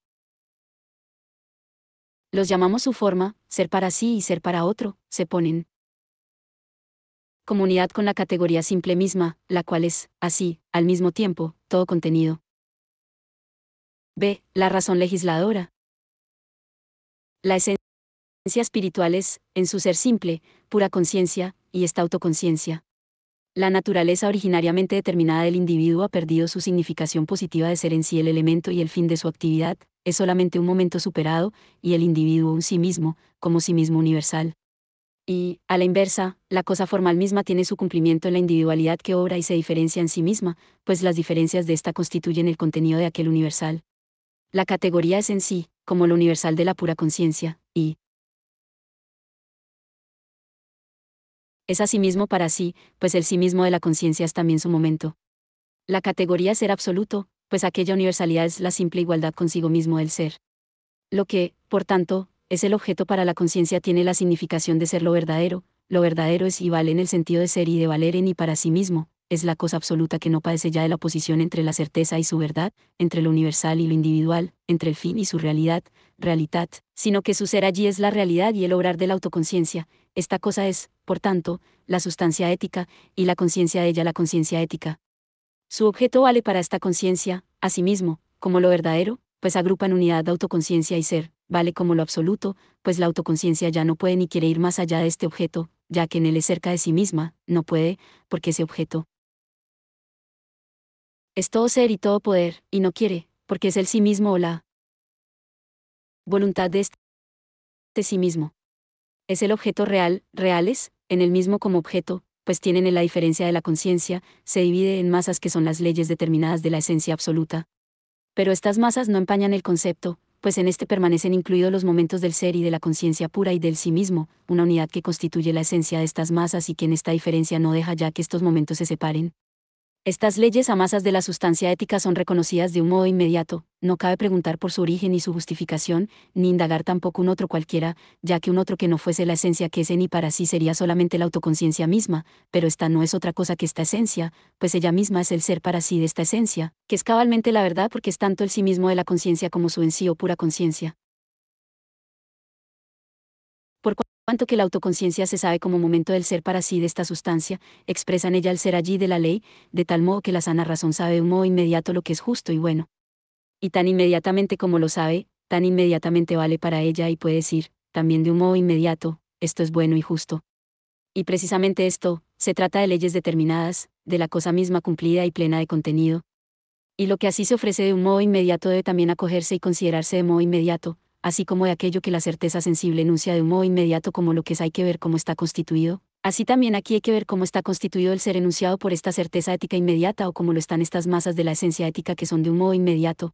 [SPEAKER 1] los llamamos su forma, ser para sí y ser para otro, se ponen comunidad con la categoría simple misma, la cual es, así, al mismo tiempo, todo contenido. B. La razón legisladora. La esencia espiritual es, en su ser simple, pura conciencia, y esta autoconciencia. La naturaleza originariamente determinada del individuo ha perdido su significación positiva de ser en sí el elemento y el fin de su actividad, es solamente un momento superado, y el individuo un sí mismo, como sí mismo universal. Y, a la inversa, la cosa formal misma tiene su cumplimiento en la individualidad que obra y se diferencia en sí misma, pues las diferencias de ésta constituyen el contenido de aquel universal. La categoría es en sí, como lo universal de la pura conciencia, y es asimismo para sí, pues el sí mismo de la conciencia es también su momento. La categoría es ser absoluto, pues aquella universalidad es la simple igualdad consigo mismo del ser. Lo que, por tanto, es el objeto para la conciencia tiene la significación de ser lo verdadero es y vale en el sentido de ser y de valer en y para sí mismo, es la cosa absoluta que no padece ya de la oposición entre la certeza y su verdad, entre lo universal y lo individual, entre el fin y su realidad, sino que su ser allí es la realidad y el obrar de la autoconciencia. Esta cosa es, por tanto, la sustancia ética, y la conciencia de ella la conciencia ética. Su objeto vale para esta conciencia, asimismo, como lo verdadero, pues agrupa en unidad de autoconciencia y ser, vale como lo absoluto, pues la autoconciencia ya no puede ni quiere ir más allá de este objeto, ya que en él es cerca de sí misma, no puede, porque ese objeto es todo ser y todo poder, y no quiere, porque es el sí mismo o la voluntad de este sí mismo. Es el objeto real, reales, en el mismo como objeto, pues tienen en la diferencia de la conciencia, se divide en masas que son las leyes determinadas de la esencia absoluta. Pero estas masas no empañan el concepto, pues en este permanecen incluidos los momentos del ser y de la conciencia pura y del sí mismo, una unidad que constituye la esencia de estas masas y que en esta diferencia no deja ya que estos momentos se separen. Estas leyes a masas de la sustancia ética son reconocidas de un modo inmediato, no cabe preguntar por su origen ni su justificación, ni indagar tampoco un otro cualquiera, ya que un otro que no fuese la esencia que es en y para sí sería solamente la autoconciencia misma, pero esta no es otra cosa que esta esencia, pues ella misma es el ser para sí de esta esencia, que es cabalmente la verdad porque es tanto el sí mismo de la conciencia como su en sí o pura conciencia. Por cuanto que la autoconciencia se sabe como momento del ser para sí de esta sustancia, expresa en ella el ser allí de la ley, de tal modo que la sana razón sabe de un modo inmediato lo que es justo y bueno. Y tan inmediatamente como lo sabe, tan inmediatamente vale para ella y puede decir, también de un modo inmediato, esto es bueno y justo. Y precisamente esto, se trata de leyes determinadas, de la cosa misma cumplida y plena de contenido. Y lo que así se ofrece de un modo inmediato debe también acogerse y considerarse de modo inmediato, así como de aquello que la certeza sensible enuncia de un modo inmediato como lo que es hay que ver cómo está constituido. Así también aquí hay que ver cómo está constituido el ser enunciado por esta certeza ética inmediata o cómo lo están estas masas de la esencia ética que son de un modo inmediato.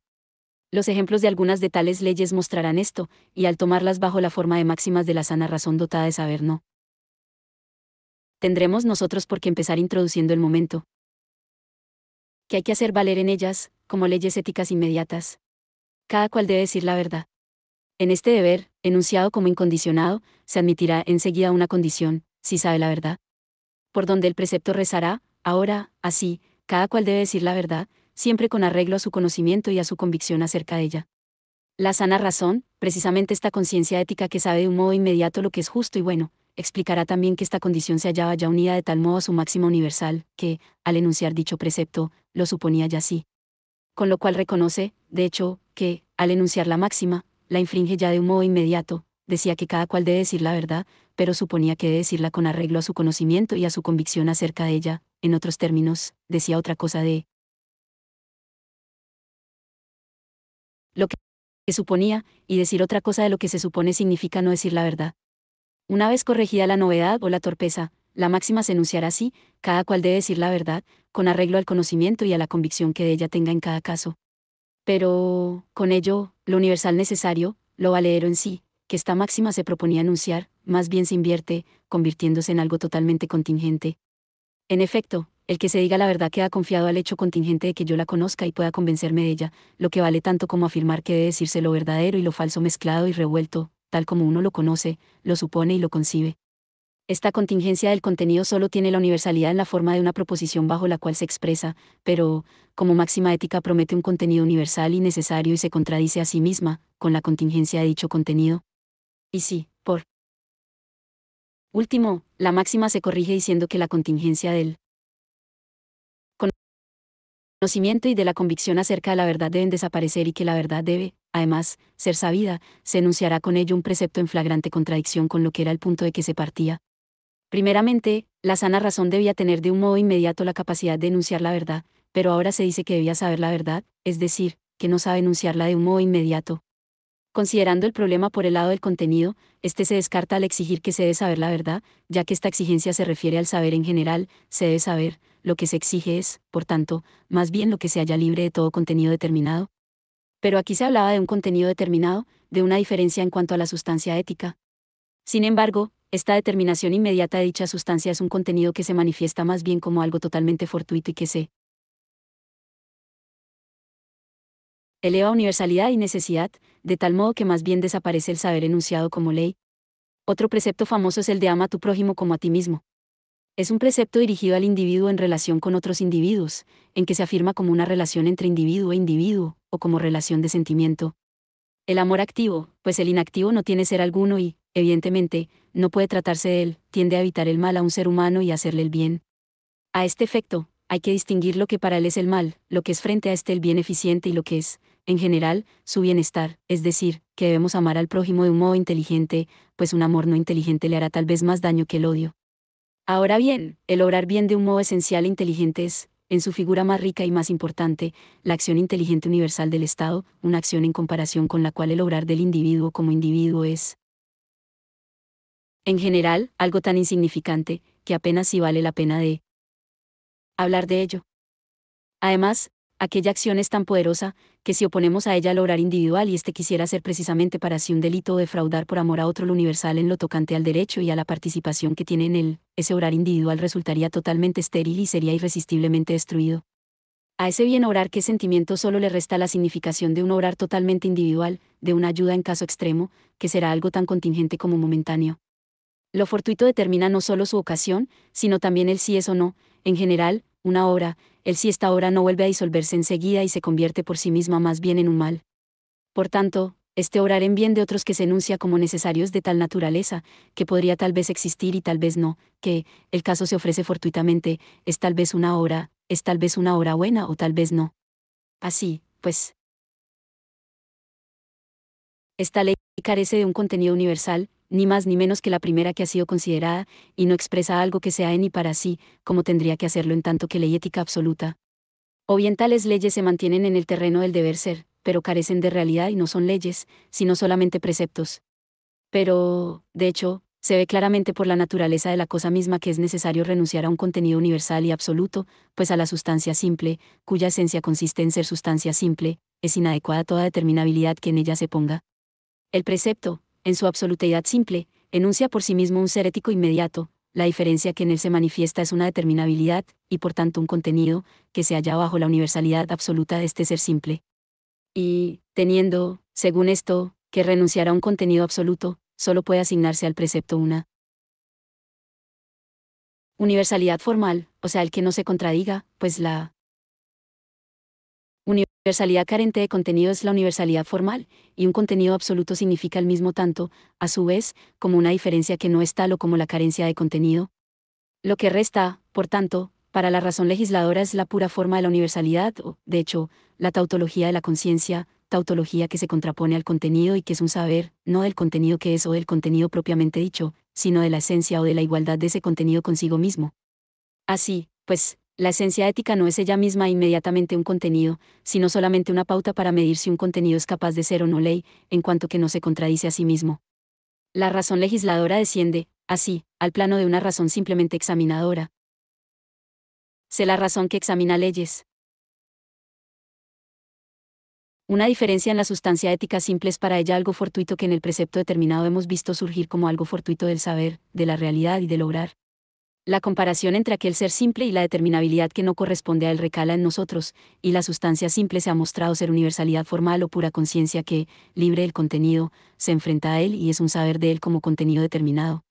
[SPEAKER 1] Los ejemplos de algunas de tales leyes mostrarán esto, y al tomarlas bajo la forma de máximas de la sana razón dotada de saber no, tendremos nosotros por qué empezar introduciendo el momento que hay que hacer valer en ellas, como leyes éticas inmediatas. Cada cual debe decir la verdad. En este deber, enunciado como incondicionado, se admitirá enseguida una condición, si sabe la verdad. Por donde el precepto rezará, ahora, así, cada cual debe decir la verdad, siempre con arreglo a su conocimiento y a su convicción acerca de ella. La sana razón, precisamente esta conciencia ética que sabe de un modo inmediato lo que es justo y bueno, explicará también que esta condición se hallaba ya unida de tal modo a su máxima universal, que, al enunciar dicho precepto, lo suponía ya así. Con lo cual reconoce, de hecho, que, al enunciar la máxima, la infringe ya de un modo inmediato, decía que cada cual debe decir la verdad, pero suponía que debe decirla con arreglo a su conocimiento y a su convicción acerca de ella, en otros términos, decía otra cosa de lo que suponía, y decir otra cosa de lo que se supone significa no decir la verdad. Una vez corregida la novedad o la torpeza, la máxima se enunciará así, cada cual debe decir la verdad, con arreglo al conocimiento y a la convicción que de ella tenga en cada caso. Pero, con ello, lo universal necesario, lo valedero en sí, que esta máxima se proponía enunciar, más bien se invierte, convirtiéndose en algo totalmente contingente. En efecto, el que se diga la verdad queda confiado al hecho contingente de que yo la conozca y pueda convencerme de ella, lo que vale tanto como afirmar que debe decirse lo verdadero y lo falso mezclado y revuelto, tal como uno lo conoce, lo supone y lo concibe. Esta contingencia del contenido solo tiene la universalidad en la forma de una proposición bajo la cual se expresa, pero, como máxima ética promete un contenido universal y necesario y se contradice a sí misma, con la contingencia de dicho contenido. Y si, por último, la máxima se corrige diciendo que la contingencia del conocimiento y de la convicción acerca de la verdad deben desaparecer y que la verdad debe, además, ser sabida, se enunciará con ello un precepto en flagrante contradicción con lo que era el punto de que se partía. Primeramente, la sana razón debía tener de un modo inmediato la capacidad de enunciar la verdad, pero ahora se dice que debía saber la verdad, es decir, que no sabe enunciarla de un modo inmediato. Considerando el problema por el lado del contenido, este se descarta al exigir que se debe saber la verdad, ya que esta exigencia se refiere al saber en general, se debe saber, lo que se exige es, por tanto, más bien lo que se halla libre de todo contenido determinado. Pero aquí se hablaba de un contenido determinado, de una diferencia en cuanto a la sustancia ética. Sin embargo, esta determinación inmediata de dicha sustancia es un contenido que se manifiesta más bien como algo totalmente fortuito y que se eleva a universalidad y necesidad, de tal modo que más bien desaparece el saber enunciado como ley. Otro precepto famoso es el de ama a tu prójimo como a ti mismo. Es un precepto dirigido al individuo en relación con otros individuos, en que se afirma como una relación entre individuo e individuo, o como relación de sentimiento. El amor activo, pues el inactivo no tiene ser alguno y, evidentemente, no puede tratarse de él, tiende a evitar el mal a un ser humano y a hacerle el bien. A este efecto, hay que distinguir lo que para él es el mal, lo que es frente a este el bien eficiente y lo que es, en general, su bienestar, es decir, que debemos amar al prójimo de un modo inteligente, pues un amor no inteligente le hará tal vez más daño que el odio. Ahora bien, el obrar bien de un modo esencial e inteligente es, en su figura más rica y más importante, la acción inteligente universal del Estado, una acción en comparación con la cual el obrar del individuo como individuo es, en general, algo tan insignificante, que apenas si vale la pena de hablar de ello. Además, aquella acción es tan poderosa, que si oponemos a ella al obrar individual y éste quisiera ser precisamente para sí un delito o defraudar por amor a otro lo universal en lo tocante al derecho y a la participación que tiene en él, ese obrar individual resultaría totalmente estéril y sería irresistiblemente destruido. A ese bien obrar que sentimiento solo le resta la significación de un obrar totalmente individual, de una ayuda en caso extremo, que será algo tan contingente como momentáneo. Lo fortuito determina no solo su ocasión, sino también el sí es o no, en general, una obra, el si esta obra no vuelve a disolverse enseguida y se convierte por sí misma más bien en un mal. Por tanto, este obrar en bien de otros que se enuncia como necesarios de tal naturaleza, que podría tal vez existir y tal vez no, que, el caso se ofrece fortuitamente, es tal vez una obra, es tal vez una obra buena o tal vez no. Así, pues, esta ley carece de un contenido universal, ni más ni menos que la primera que ha sido considerada, y no expresa algo que sea en y para sí, como tendría que hacerlo en tanto que ley ética absoluta. O bien tales leyes se mantienen en el terreno del deber ser, pero carecen de realidad y no son leyes, sino solamente preceptos. Pero, de hecho, se ve claramente por la naturaleza de la cosa misma que es necesario renunciar a un contenido universal y absoluto, pues a la sustancia simple, cuya esencia consiste en ser sustancia simple, es inadecuada toda determinabilidad que en ella se ponga. El precepto, en su absoluteidad simple, enuncia por sí mismo un ser ético inmediato, la diferencia que en él se manifiesta es una determinabilidad, y por tanto un contenido, que se halla bajo la universalidad absoluta de este ser simple. Y, teniendo, según esto, que renunciar a un contenido absoluto, solo puede asignarse al precepto una universalidad formal, o sea, el que no se contradiga, pues la universalidad carente de contenido es la universalidad formal, y un contenido absoluto significa el mismo tanto, a su vez, como una diferencia que no es tal o como la carencia de contenido. Lo que resta, por tanto, para la razón legisladora es la pura forma de la universalidad, o, de hecho, la tautología de la conciencia, tautología que se contrapone al contenido y que es un saber, no del contenido que es o del contenido propiamente dicho, sino de la esencia o de la igualdad de ese contenido consigo mismo. Así, pues, la esencia ética no es ella misma inmediatamente un contenido, sino solamente una pauta para medir si un contenido es capaz de ser o no ley, en cuanto que no se contradice a sí mismo. La razón legisladora desciende, así, al plano de una razón simplemente examinadora. Sé la razón que examina leyes. Una diferencia en la sustancia ética simple es para ella algo fortuito que en el precepto determinado hemos visto surgir como algo fortuito del saber, de la realidad y del obrar. La comparación entre aquel ser simple y la determinabilidad que no corresponde a él recala en nosotros, y la sustancia simple se ha mostrado ser universalidad formal o pura conciencia que, libre del contenido, se enfrenta a él y es un saber de él como contenido determinado.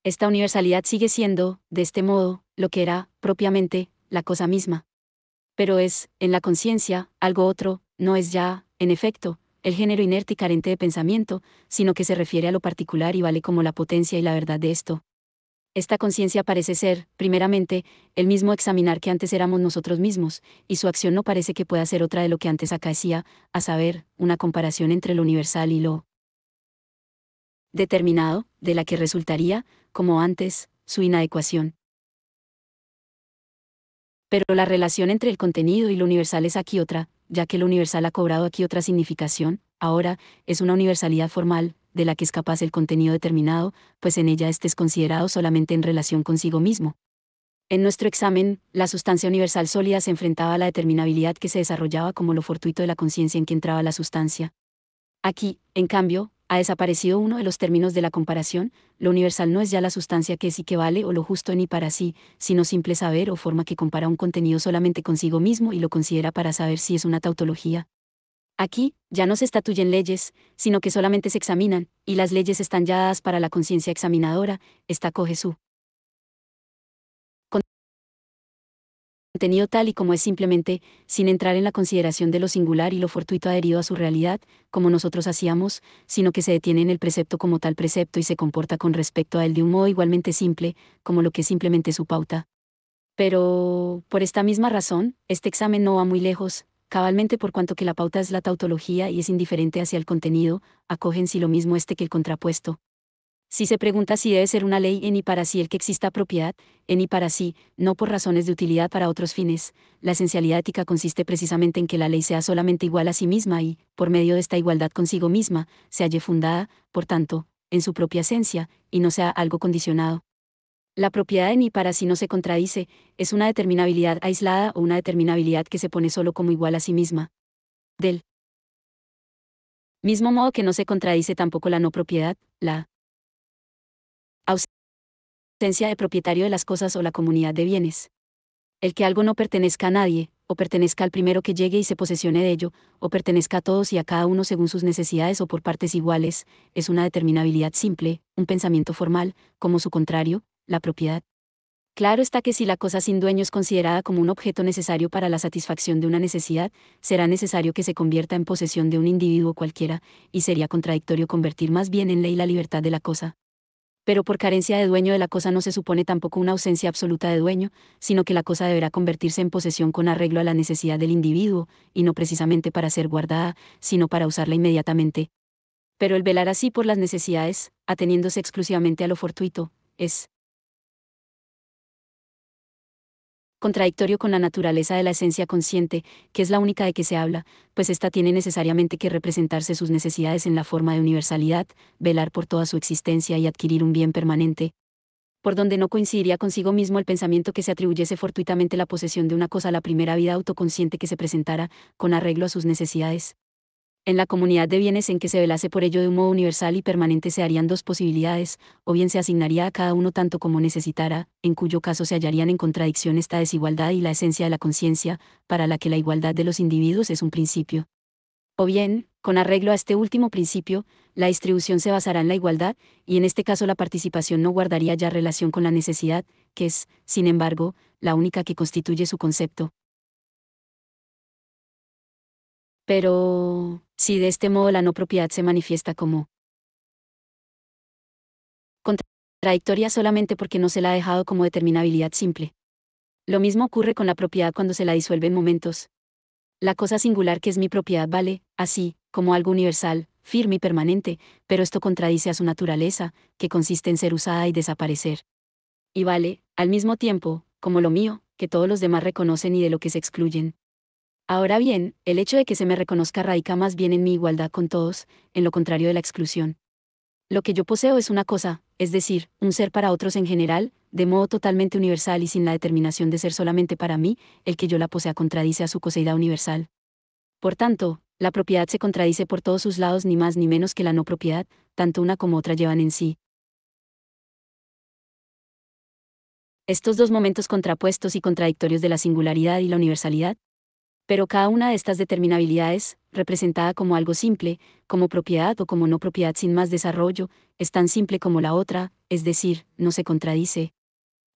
[SPEAKER 1] Esta universalidad sigue siendo, de este modo, lo que era, propiamente, la cosa misma. Pero es, en la conciencia, algo otro, no es ya, en efecto, el género inerte y carente de pensamiento, sino que se refiere a lo particular y vale como la potencia y la verdad de esto. Esta conciencia parece ser, primeramente, el mismo examinar que antes éramos nosotros mismos, y su acción no parece que pueda ser otra de lo que antes acaecía, a saber, una comparación entre lo universal y lo determinado, de la que resultaría, como antes, su inadecuación. Pero la relación entre el contenido y lo universal es aquí otra, ya que lo universal ha cobrado aquí otra significación, ahora, es una universalidad formal, de la que es capaz el contenido determinado, pues en ella éste es considerado solamente en relación consigo mismo. En nuestro examen, la sustancia universal sólida se enfrentaba a la determinabilidad que se desarrollaba como lo fortuito de la conciencia en que entraba la sustancia. Aquí, en cambio, ha desaparecido uno de los términos de la comparación, lo universal no es ya la sustancia que es y que vale o lo justo en y para sí, sino simple saber o forma que compara un contenido solamente consigo mismo y lo considera para saber si es una tautología. Aquí, ya no se estatuyen leyes, sino que solamente se examinan, y las leyes están ya dadas para la conciencia examinadora, esta coge su contenido tal y como es simplemente, sin entrar en la consideración de lo singular y lo fortuito adherido a su realidad, como nosotros hacíamos, sino que se detiene en el precepto como tal precepto y se comporta con respecto a él de un modo igualmente simple, como lo que es simplemente su pauta. Pero, por esta misma razón, este examen no va muy lejos, cabalmente por cuanto que la pauta es la tautología y es indiferente hacia el contenido, acoge en sí lo mismo este que el contrapuesto. Si se pregunta si debe ser una ley en y para sí el que exista propiedad, en y para sí, no por razones de utilidad para otros fines, la esencialidad ética consiste precisamente en que la ley sea solamente igual a sí misma y, por medio de esta igualdad consigo misma, se halle fundada, por tanto, en su propia esencia, y no sea algo condicionado. La propiedad en y para sí no se contradice, es una determinabilidad aislada o una determinabilidad que se pone solo como igual a sí misma. Del mismo modo que no se contradice tampoco la no propiedad, la ausencia de propietario de las cosas o la comunidad de bienes. El que algo no pertenezca a nadie, o pertenezca al primero que llegue y se posesione de ello, o pertenezca a todos y a cada uno según sus necesidades o por partes iguales, es una determinabilidad simple, un pensamiento formal, como su contrario, la propiedad. Claro está que si la cosa sin dueño es considerada como un objeto necesario para la satisfacción de una necesidad, será necesario que se convierta en posesión de un individuo cualquiera, y sería contradictorio convertir más bien en ley la libertad de la cosa. Pero por carencia de dueño de la cosa no se supone tampoco una ausencia absoluta de dueño, sino que la cosa deberá convertirse en posesión con arreglo a la necesidad del individuo, y no precisamente para ser guardada, sino para usarla inmediatamente. Pero el velar así por las necesidades, ateniéndose exclusivamente a lo fortuito, es contradictorio con la naturaleza de la esencia consciente, que es la única de que se habla, pues ésta tiene necesariamente que representarse sus necesidades en la forma de universalidad, velar por toda su existencia y adquirir un bien permanente, por donde no coincidiría consigo mismo el pensamiento que se atribuyese fortuitamente la posesión de una cosa a la primera vida autoconsciente que se presentara, con arreglo a sus necesidades. En la comunidad de bienes en que se velase por ello de un modo universal y permanente se harían dos posibilidades, o bien se asignaría a cada uno tanto como necesitara, en cuyo caso se hallarían en contradicción esta desigualdad y la esencia de la conciencia, para la que la igualdad de los individuos es un principio. O bien, con arreglo a este último principio, la distribución se basará en la igualdad, y en este caso la participación no guardaría ya relación con la necesidad, que es, sin embargo, la única que constituye su concepto. Pero, si de este modo la no propiedad se manifiesta como contradictoria solamente porque no se la ha dejado como determinabilidad simple. Lo mismo ocurre con la propiedad cuando se la disuelve en momentos. La cosa singular que es mi propiedad vale, así, como algo universal, firme y permanente, pero esto contradice a su naturaleza, que consiste en ser usada y desaparecer. Y vale, al mismo tiempo, como lo mío, que todos los demás reconocen y de lo que se excluyen. Ahora bien, el hecho de que se me reconozca radica más bien en mi igualdad con todos, en lo contrario de la exclusión. Lo que yo poseo es una cosa, es decir, un ser para otros en general, de modo totalmente universal y sin la determinación de ser solamente para mí, el que yo la posea contradice a su coseidad universal. Por tanto, la propiedad se contradice por todos sus lados ni más ni menos que la no propiedad, tanto una como otra llevan en sí estos dos momentos contrapuestos y contradictorios de la singularidad y la universalidad, pero cada una de estas determinabilidades, representada como algo simple, como propiedad o como no propiedad sin más desarrollo, es tan simple como la otra, es decir, no se contradice.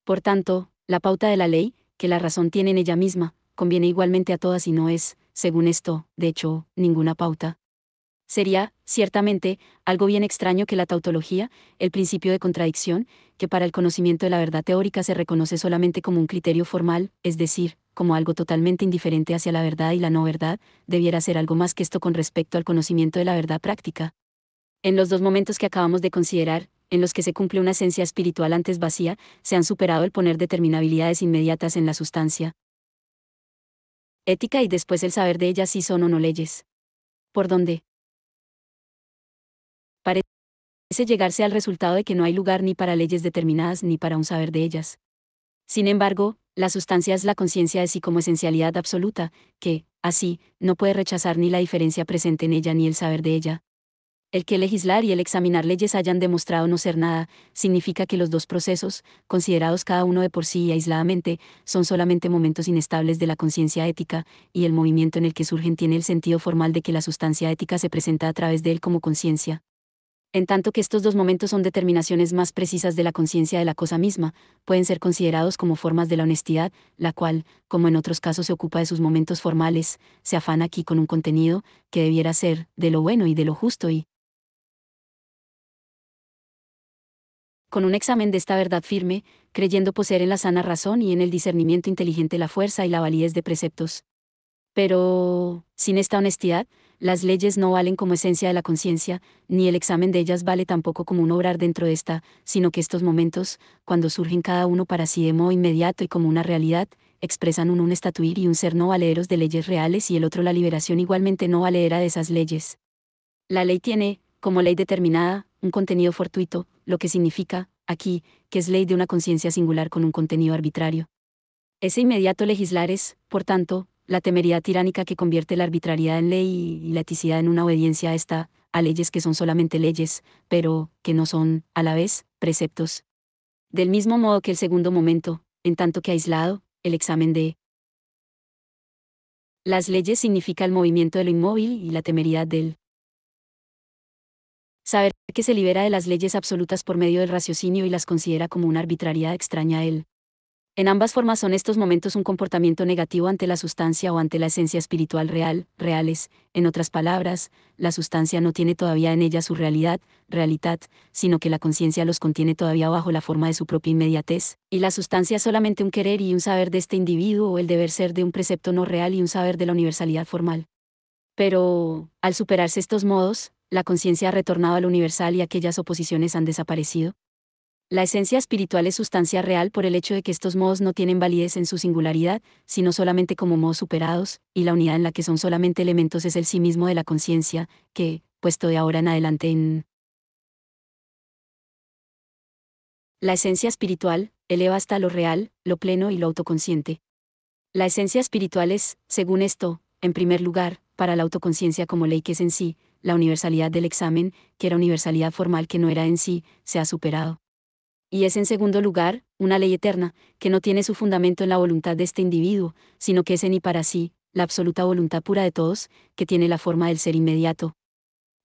[SPEAKER 1] Por tanto, la pauta de la ley, que la razón tiene en ella misma, conviene igualmente a todas y no es, según esto, de hecho, ninguna pauta. Sería, ciertamente, algo bien extraño que la tautología, el principio de contradicción, que para el conocimiento de la verdad teórica se reconoce solamente como un criterio formal, es decir, como algo totalmente indiferente hacia la verdad y la no verdad, debiera ser algo más que esto con respecto al conocimiento de la verdad práctica. En los dos momentos que acabamos de considerar, en los que se cumple una esencia espiritual antes vacía, se han superado el poner determinabilidades inmediatas en la sustancia ética y después el saber de ellas si son o no leyes. Por donde parece llegarse al resultado de que no hay lugar ni para leyes determinadas ni para un saber de ellas. Sin embargo, la sustancia es la conciencia de sí como esencialidad absoluta, que, así, no puede rechazar ni la diferencia presente en ella ni el saber de ella. El que legislar y el examinar leyes hayan demostrado no ser nada, significa que los dos procesos, considerados cada uno de por sí y aisladamente, son solamente momentos inestables de la conciencia ética, y el movimiento en el que surgen tiene el sentido formal de que la sustancia ética se presenta a través de él como conciencia. En tanto que estos dos momentos son determinaciones más precisas de la conciencia de la cosa misma, pueden ser considerados como formas de la honestidad, la cual, como en otros casos se ocupa de sus momentos formales, se afana aquí con un contenido, que debiera ser, de lo bueno y de lo justo y, con un examen de esta verdad firme, creyendo poseer en la sana razón y en el discernimiento inteligente la fuerza y la validez de preceptos. Pero, sin esta honestidad, las leyes no valen como esencia de la conciencia, ni el examen de ellas vale tampoco como un obrar dentro de esta, sino que estos momentos, cuando surgen cada uno para sí de modo inmediato y como una realidad, expresan un estatuir y un ser no valederos de leyes reales y el otro la liberación igualmente no valedera de esas leyes. La ley tiene, como ley determinada, un contenido fortuito, lo que significa, aquí, que es ley de una conciencia singular con un contenido arbitrario. Ese inmediato legislar es, por tanto, la temeridad tiránica que convierte la arbitrariedad en ley y la eticidad en una obediencia a esta, a leyes que son solamente leyes, pero que no son, a la vez, preceptos. Del mismo modo que el segundo momento, en tanto que aislado, el examen de las leyes significa el movimiento de lo inmóvil y la temeridad del saber que se libera de las leyes absolutas por medio del raciocinio y las considera como una arbitrariedad extraña a él. En ambas formas son estos momentos un comportamiento negativo ante la sustancia o ante la esencia espiritual real, reales, en otras palabras, la sustancia no tiene todavía en ella su realidad, realitat, sino que la conciencia los contiene todavía bajo la forma de su propia inmediatez, y la sustancia solamente un querer y un saber de este individuo o el deber ser de un precepto no real y un saber de la universalidad formal. Pero, al superarse estos modos, la conciencia ha retornado al universal y aquellas oposiciones han desaparecido. La esencia espiritual es sustancia real por el hecho de que estos modos no tienen validez en su singularidad, sino solamente como modos superados, y la unidad en la que son solamente elementos es el sí mismo de la conciencia, que, puesto de ahora en adelante en la esencia espiritual, eleva hasta lo real, lo pleno y lo autoconsciente. La esencia espiritual es, según esto, en primer lugar, para la autoconciencia como ley que es en sí, la universalidad del examen, que era universalidad formal que no era en sí, se ha superado. Y es en segundo lugar, una ley eterna, que no tiene su fundamento en la voluntad de este individuo, sino que es en y para sí, la absoluta voluntad pura de todos, que tiene la forma del ser inmediato.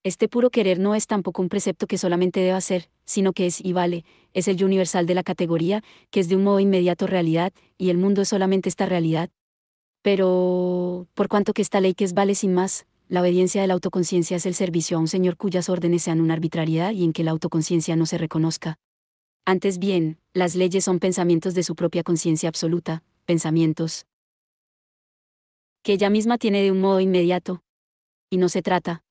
[SPEAKER 1] Este puro querer no es tampoco un precepto que solamente deba ser, sino que es y vale, es el yo universal de la categoría, que es de un modo inmediato realidad, y el mundo es solamente esta realidad. Pero, por cuanto que esta ley que es vale sin más, la obediencia de la autoconciencia es el servicio a un Señor cuyas órdenes sean una arbitrariedad y en que la autoconciencia no se reconozca. Antes bien, las leyes son pensamientos de su propia conciencia absoluta, pensamientos que ella misma tiene de un modo inmediato. Y no se trata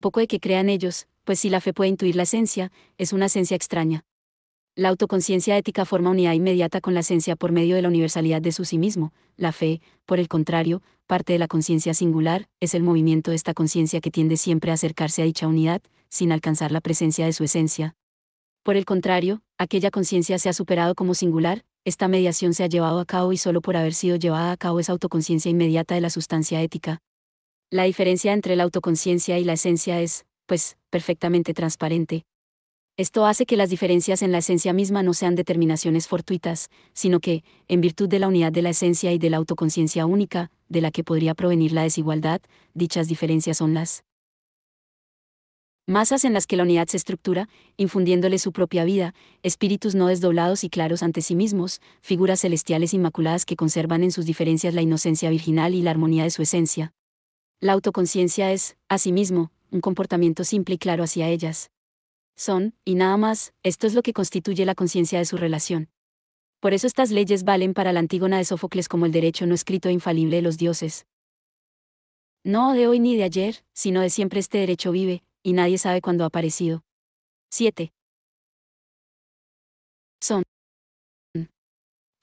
[SPEAKER 1] tampoco de que crean ellos, pues si la fe puede intuir la esencia, es una esencia extraña. La autoconciencia ética forma unidad inmediata con la esencia por medio de la universalidad de su sí mismo. La fe, por el contrario, parte de la conciencia singular, es el movimiento de esta conciencia que tiende siempre a acercarse a dicha unidad, sin alcanzar la presencia de su esencia. Por el contrario, aquella conciencia se ha superado como singular, esta mediación se ha llevado a cabo y solo por haber sido llevada a cabo es autoconciencia inmediata de la sustancia ética. La diferencia entre la autoconciencia y la esencia es, pues, perfectamente transparente. Esto hace que las diferencias en la esencia misma no sean determinaciones fortuitas, sino que, en virtud de la unidad de la esencia y de la autoconciencia única, de la que podría provenir la desigualdad, dichas diferencias son las masas en las que la unidad se estructura, infundiéndole su propia vida, espíritus no desdoblados y claros ante sí mismos, figuras celestiales inmaculadas que conservan en sus diferencias la inocencia virginal y la armonía de su esencia. La autoconciencia es, asimismo, un comportamiento simple y claro hacia ellas. Son, y nada más, esto es lo que constituye la conciencia de su relación. Por eso estas leyes valen para la Antígona de Sófocles como el derecho no escrito e infalible de los dioses. No de hoy ni de ayer, sino de siempre este derecho vive, y nadie sabe cuándo ha aparecido. 7. Son.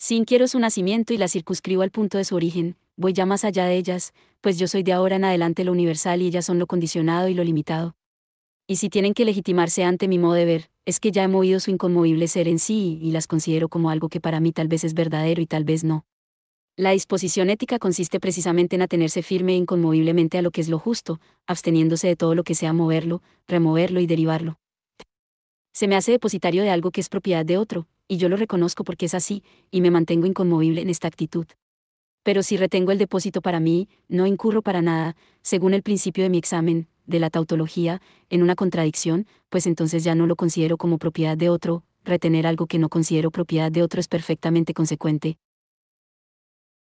[SPEAKER 1] Sin quiero su nacimiento y la circunscribo al punto de su origen, voy ya más allá de ellas, pues yo soy de ahora en adelante lo universal y ellas son lo condicionado y lo limitado. Y si tienen que legitimarse ante mi modo de ver, es que ya he movido su inconmovible ser en sí y las considero como algo que para mí tal vez es verdadero y tal vez no. La disposición ética consiste precisamente en atenerse firme e inconmoviblemente a lo que es lo justo, absteniéndose de todo lo que sea moverlo, removerlo y derivarlo. Se me hace depositario de algo que es propiedad de otro, y yo lo reconozco porque es así, y me mantengo inconmovible en esta actitud. Pero si retengo el depósito para mí, no incurro para nada, según el principio de mi examen, de la tautología, en una contradicción, pues entonces ya no lo considero como propiedad de otro, retener algo que no considero propiedad de otro es perfectamente consecuente.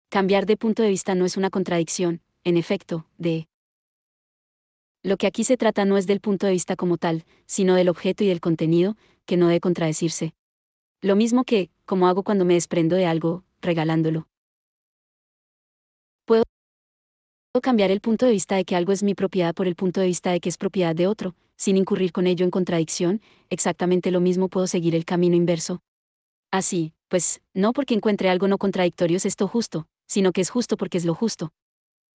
[SPEAKER 1] Cambiar de punto de vista no es una contradicción, en efecto, de lo que aquí se trata no es del punto de vista como tal, sino del objeto y del contenido, que no debe contradecirse. Lo mismo que, como hago cuando me desprendo de algo, regalándolo. Puedo cambiar el punto de vista de que algo es mi propiedad por el punto de vista de que es propiedad de otro, sin incurrir con ello en contradicción, exactamente lo mismo puedo seguir el camino inverso. Así, pues, no porque encuentre algo no contradictorio es esto justo, sino que es justo porque es lo justo.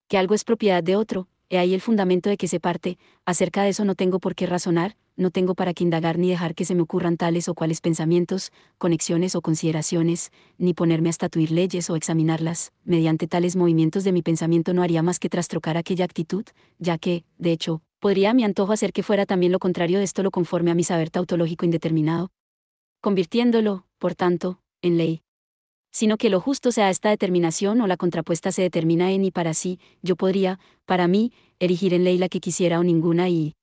[SPEAKER 1] Que algo es propiedad de otro, he ahí el fundamento de que se parte, acerca de eso no tengo por qué razonar, no tengo para qué indagar ni dejar que se me ocurran tales o cuales pensamientos, conexiones o consideraciones, ni ponerme a estatuir leyes o examinarlas, mediante tales movimientos de mi pensamiento no haría más que trastrocar aquella actitud, ya que, de hecho, podría a mi antojo hacer que fuera también lo contrario de esto lo conforme a mi saber tautológico indeterminado, convirtiéndolo, por tanto, en ley. Sino que lo justo sea esta determinación o la contrapuesta se determina en y para sí, yo podría, para mí, erigir en ley la que quisiera o ninguna y,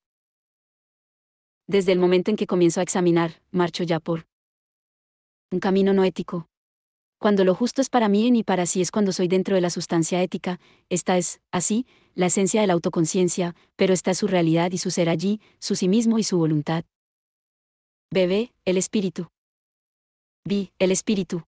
[SPEAKER 1] desde el momento en que comienzo a examinar, marcho ya por un camino no ético. Cuando lo justo es para mí en y para sí es cuando soy dentro de la sustancia ética, esta es, así, la esencia de la autoconciencia, pero esta es su realidad y su ser allí, su sí mismo y su voluntad. BB, el espíritu. Vi, el espíritu.